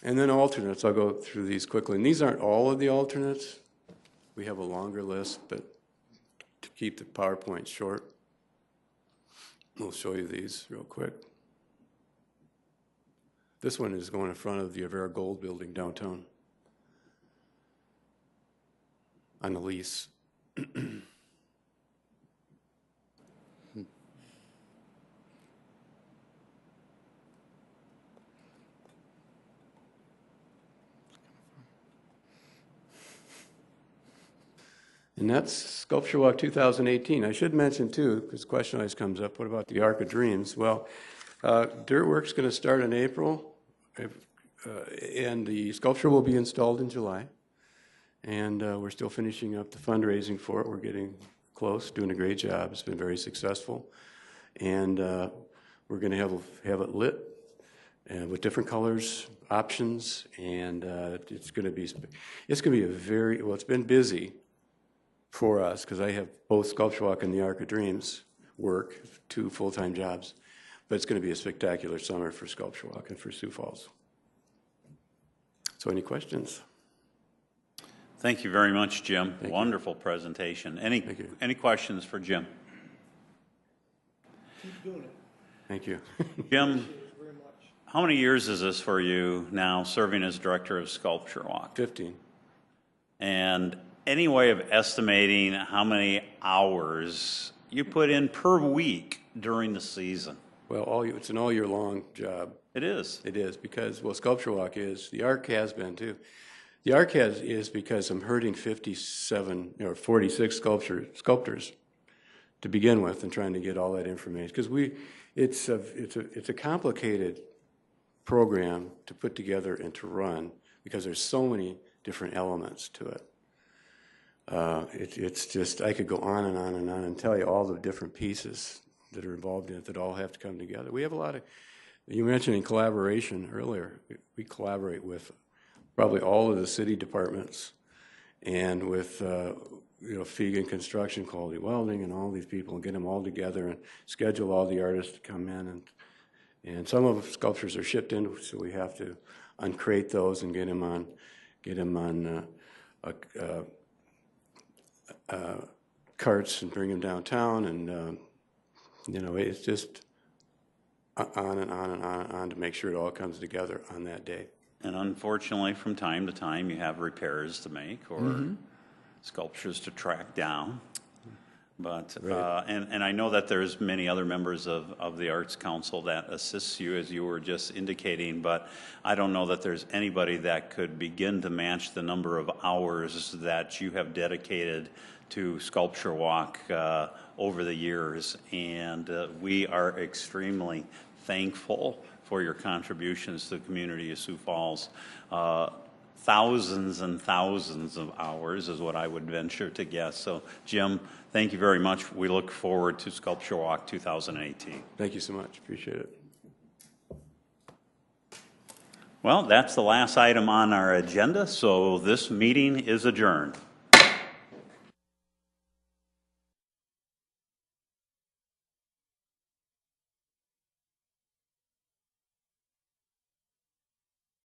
And then alternates, I'll go through these quickly. And these aren't all of the alternates. We have a longer list, but to keep the PowerPoint short, we'll show you these real quick. This one is going in front of the Avera Gold building downtown on the lease. And that's Sculpture Walk 2018. I should mention too, because the question always comes up, what about the Arc of Dreams? Well, dirt work's going to start in April, and the sculpture will be installed in July. And we're still finishing up the fundraising for it. We're getting close, doing a great job. It's been very successful. And we're going to have it lit with different colors, options, and it's going to be a very, well, it's been busy for us, because I have both Sculpture Walk and the Arc of Dreams work, 2 full-time jobs. But it's going to be a spectacular summer for Sculpture Walk and for Sioux Falls. So any questions? Thank you very much, Jim. Wonderful presentation. Any questions for Jim? Keep doing it. Thank you. Jim, how many years is this for you now, serving as director of Sculpture Walk? 15. And any way of estimating how many hours you put in per week during the season? Well, it's an all-year-long job. It is. It is, because, well, Sculpture Walk is. The Arc has been, too. The Arc is because I'm herding 47 or 46 sculptors to begin with, and trying to get all that information. Because it's a complicated program to put together and to run, because there's so many different elements to it. It's just, I could go on and on and on and tell you all the different pieces that are involved in it that all have to come together. We have a lot of, you mentioned collaboration earlier. We collaborate with probably all of the city departments and with Fegan Construction, Quality Welding, and all these people, and get them all together and schedule all the artists to come in. And some of the sculptures are shipped in, so we have to uncrate those and get them on carts and bring them downtown. And it's just on and on and on and on to make sure it all comes together on that day. And unfortunately, from time to time, you have repairs to make or sculptures to track down. But and I know that there's many other members of the Arts Council that assists you, as you were just indicating, but I don't know that there's anybody that could begin to match the number of hours that you have dedicated to Sculpture Walk over the years. And we are extremely thankful for your contributions to the community of Sioux Falls. Thousands and thousands of hours is what I would venture to guess. So, Jim, thank you very much. We look forward to Sculpture Walk 2018. Thank you so much. Appreciate it. Well, that's the last item on our agenda, so this meeting is adjourned.